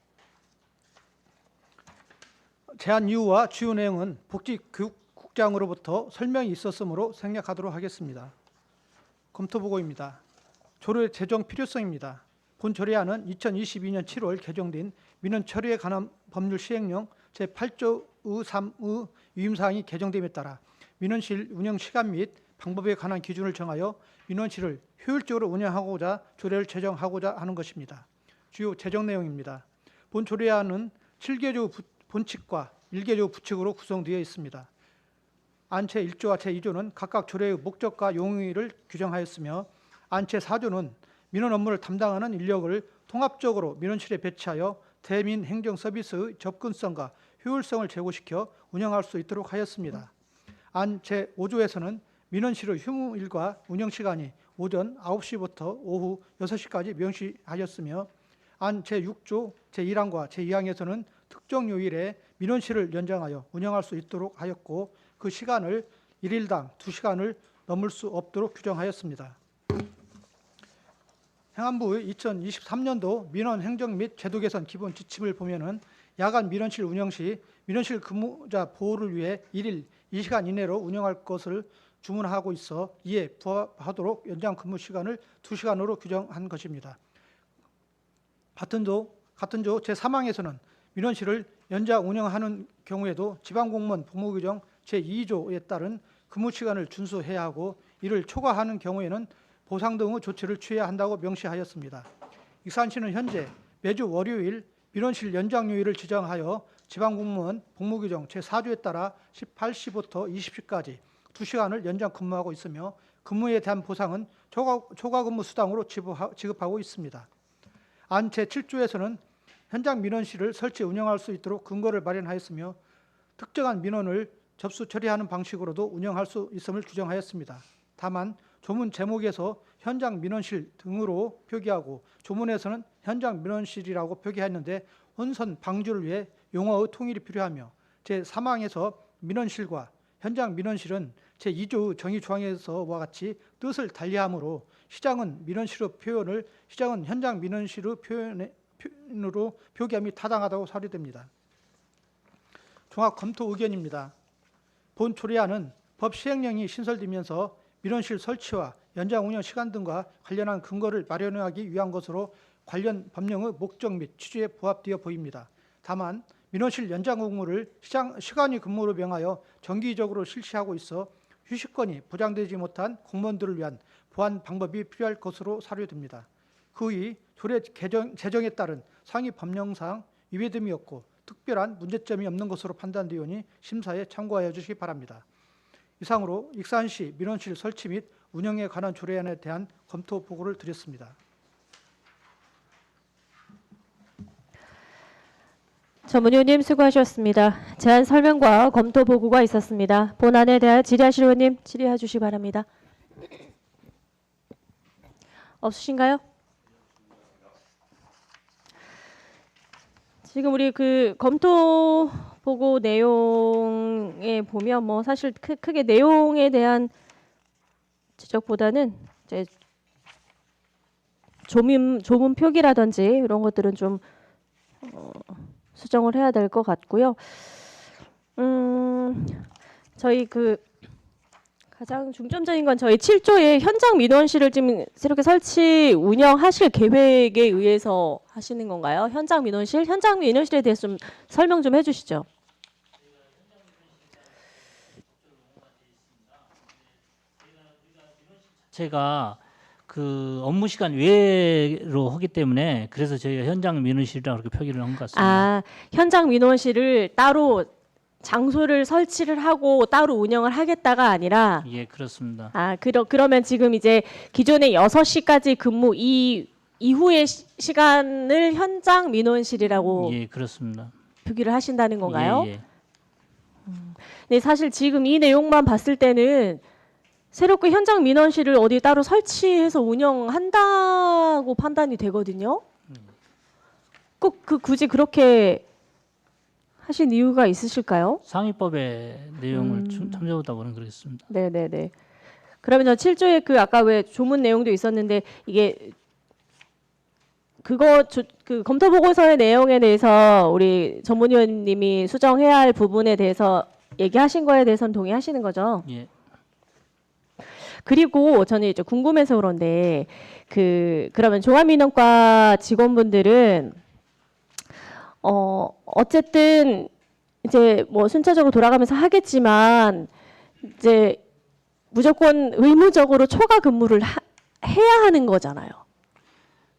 제안 이유와 주요 내용은 복지교육국장으로부터 설명이 있었으므로 생략하도록 하겠습니다. 검토 보고입니다. 조례 제정 필요성입니다. 본 조례안은 2022년 7월 개정된 민원 처리에 관한 법률 시행령 제8조 3의 위임사항이 개정됨에 따라 민원실 운영 시간 및 방법에 관한 기준을 정하여 민원실을 효율적으로 운영하고자 조례를 제정하고자 하는 것입니다. 주요 제정 내용입니다. 본 조례안은 7개조 본칙과 1개조 부칙으로 구성되어 있습니다. 안 제1조와 제2조는 각각 조례의 목적과 용의를 규정하였으며 안 제4조는 민원 업무를 담당하는 인력을 통합적으로 민원실에 배치하여 대민 행정 서비스의 접근성과 효율성을 제고시켜 운영할 수 있도록 하였습니다. 안 제5조에서는 민원실의 휴무일과 운영시간이 오전 9시부터 오후 6시까지 명시하였으며 안 제6조 제1항과 제2항에서는 특정 요일에 민원실을 연장하여 운영할 수 있도록 하였고 그 시간을 1일당 2시간을 넘을 수 없도록 규정하였습니다. 행안부의 2023년도 민원 행정 및 제도 개선 기본 지침을 보면은 야간 민원실 운영 시 민원실 근무자 보호를 위해 1일 2시간 이내로 운영할 것을 주문하고 있어 이에 부합하도록 연장 근무 시간을 2시간으로 규정한 것입니다. 같은 조 제3항에서는 민원실을 연장 운영하는 경우에도 지방공무원 복무규정 제2조에 따른 근무 시간을 준수해야 하고 이를 초과하는 경우에는 보상 등의 조치를 취해야 한다고 명시하였습니다. 익산시는 현재 매주 월요일 민원실 연장 요일을 지정하여 지방공무원 복무규정 제4조에 따라 18시부터 20시까지 2시간을 연장 근무하고 있으며 근무에 대한 보상은 초과근무 수당으로 지급하고 있습니다. 안 제7조에서는 현장 민원실을 설치 운영할 수 있도록 근거를 마련하였으며 특정한 민원을 접수 처리하는 방식으로도 운영할 수 있음을 규정하였습니다. 다만 조문 제목에서 현장 민원실 등으로 표기하고 조문에서는 현장 민원실이라고 표기했는데 혼선 방지를 위해 용어의 통일이 필요하며 제3항에서 민원실과 현장 민원실은 제2조 정의 조항에서와 같이 뜻을 달리하므로 시장은 민원실의 표현을 시장은 현장 민원실의 표현으로 표기함이 타당하다고 사료됩니다. 종합 검토 의견입니다. 본 조례안은 법 시행령이 신설되면서 민원실 설치와 연장 운영 시간 등과 관련한 근거를 마련하기 위한 것으로 관련 법령의 목적 및 취지에 부합되어 보입니다. 다만 민원실 연장 근무를 시간이 근무로 명하여 정기적으로 실시하고 있어 휴식권이 보장되지 못한 공무원들을 위한 보완 방법이 필요할 것으로 사료됩니다. 그의 조례 제정에 따른 상위 법령상 위배됨이 없고 특별한 문제점이 없는 것으로 판단되오니 심사에 참고하여 주시기 바랍니다. 이상으로 익산시 민원실 설치 및 운영에 관한 조례안에 대한 검토 보고를 드렸습니다. 전문위원님 수고하셨습니다. 제안 설명과 검토 보고가 있었습니다. 본안에 대하여 질의하실 의원님 질의해 주시기 바랍니다. 없으신가요? 지금 우리 그 검토 보고 내용에 보면 뭐 사실 크게 내용에 대한 지적보다는 이제 조문 표기라든지 이런 것들은 좀 수정을 해야 될 것 같고요. 저희 그 가장 중점적인 건 저희 7조의 현장 민원실을 지금 새롭게 설치 운영하실 계획에 의해서 하시는 건가요? 현장 민원실에 대해서 좀 설명 좀 해주시죠. 제가 그 업무 시간 외로 하기 때문에 그래서 저희가 현장 민원실이라고 그렇게 표기를 한 것 같습니다. 아, 현장 민원실을 따로 장소를 설치를 하고 따로 운영을 하겠다가 아니라 예, 그렇습니다. 아, 그러면 지금 이제 기존의 6시까지 근무 이후의 시간을 현장 민원실이라고 예, 그렇습니다. 표기를 하신다는 건가요? 예, 예. 네, 사실 지금 이 내용만 봤을 때는 새롭게 현장 민원실을 어디 따로 설치해서 운영한다고 판단이 되거든요. 꼭 굳이 그렇게 하신 이유가 있으실까요? 상위법의 내용을 참조하다 보는 그렇습니다. 네네네. 그러면 저 7조에 그 아까 왜 조문 내용도 있었는데 이게 그 검토 보고서의 내용에 대해서 우리 전문위원님이 수정해야 할 부분에 대해서 얘기하신 거에 대해서는 동의하시는 거죠? 예. 그리고 저는 이제 궁금해서 그런데 그러면 종합민원과 직원분들은 어쨌든 이제 뭐 순차적으로 돌아가면서 하겠지만 이제 무조건 의무적으로 초과 근무를 해야 하는 거잖아요.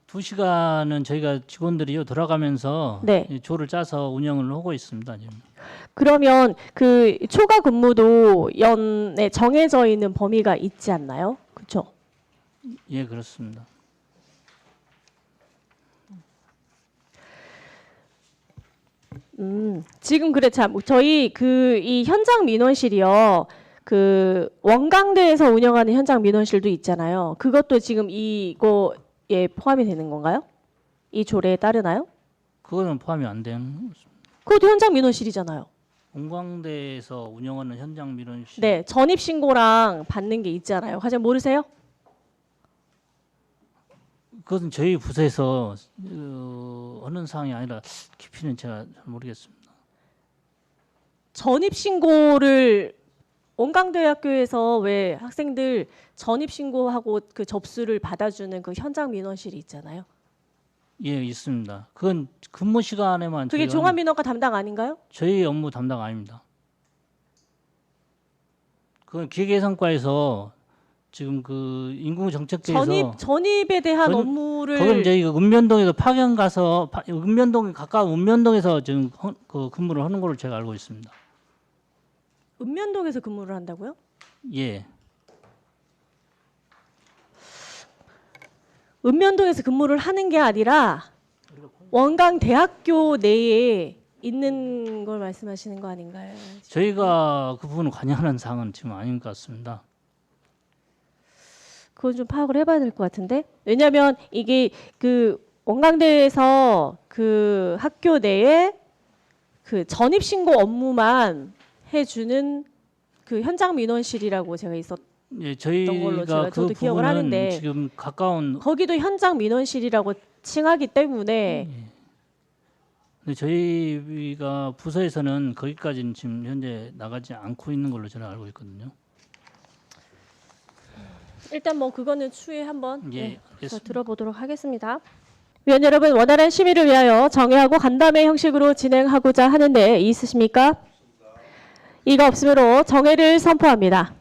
2시간은 저희가 직원들이요 돌아가면서 네. 이 조를 짜서 운영을 하고 있습니다. 지금. 그러면 그 초과 근무도 연에 정해져 있는 범위가 있지 않나요? 그렇죠? 예, 그렇습니다. 지금 그래 참 저희 이 현장 민원실이요. 그 원광대에서 운영하는 현장 민원실도 있잖아요. 그것도 지금 이거에 포함이 되는 건가요? 이 조례에 따르나요? 그거는 포함이 안 되는. 그것도 현장 민원실이잖아요. 원광대에서 운영하는 현장 민원실. 네, 전입 신고랑 받는 게 있잖아요. 과장 모르세요? 그것은 저희 부서에서 하는 사항이 아니라 깊이는 제가 잘 모르겠습니다. 전입 신고를 원광대학교에서 왜 학생들 전입 신고하고 그 접수를 받아주는 그 현장 민원실이 있잖아요. 예, 있습니다. 그건 근무 시간에만. 그게 종합민원과 담당 아닌가요? 저희 업무 담당 아닙니다. 그건 기획예산과에서 지금 그 인구정책대에서 전입에 대한 업무를 그건 저희가 읍면동에서 파견 가서 읍면동에 가까운 읍면동에서 지금 그 근무를 하는 걸로 제가 알고 있습니다. 읍면동에서 근무를 한다고요? 예. 읍면동에서 근무를 하는 게 아니라 원광대학교 내에 있는 걸 말씀하시는 거 아닌가요? 저희가 그 부분을 관여하는 사항은 지금 아닌 것 같습니다. 그건 좀 파악을 해봐야 될 것 같은데, 왜냐하면 이게 그 원광대에서 그 학교 내에 그 전입 신고 업무만 해주는 그 현장 민원실이라고 제가 있었던 예, 걸로 저희가 저도 그 기억을 부분은 하는데 지금 가까운 거기도 현장 민원실이라고 칭하기 때문에 근데 저희가 부서에서는 거기까지는 지금 현재 나가지 않고 있는 걸로 저는 알고 있거든요. 일단 뭐 그거는 추후에 한번 예, 더 들어보도록 하겠습니다. 위원 여러분, 원활한 심의를 위하여 정회하고 간담회 형식으로 진행하고자 하는데 있으십니까? 이가 없으므로 정회를 선포합니다.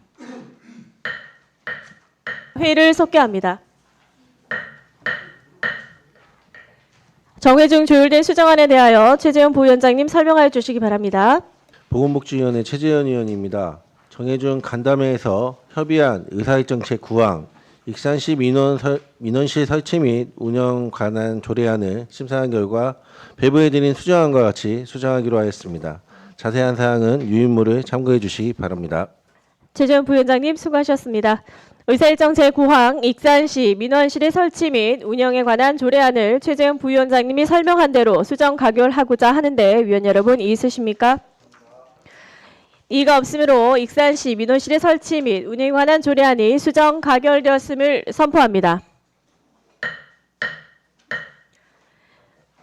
회의를 속개합니다. 정회중 조율된 수정안에 대하여 최재형 부위원장님 설명하여 주시기 바랍니다. 보건복지위원회 최재현 의원입니다. 정해준 간담회에서 협의한 의사일정책 구항, 익산시 민원실 설치 및 운영 관한 조례안을 심사한 결과 배부해드린 수정안과 같이 수정하기로 하였습니다. 자세한 사항은 유인물을 참고해 주시기 바랍니다. 최재형 부위원장님 수고하셨습니다. 의사일정 제9항 익산시 민원실의 설치 및 운영에 관한 조례안을 최재형 부위원장님이 설명한 대로 수정 가결하고자 하는데 위원 여러분 이의 있으십니까? 이의가 없으므로 익산시 민원실의 설치 및 운영에 관한 조례안이 수정 가결되었음을 선포합니다.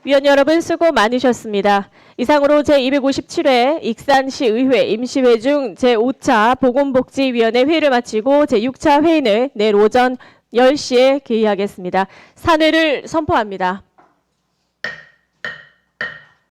위원 여러분 수고 많으셨습니다. 이상으로 제257회 익산시 의회 임시회 중 제5차 보건복지위원회 회의를 마치고 제6차 회의는 내일 오전 10시에 개의하겠습니다. 산회를 선포합니다.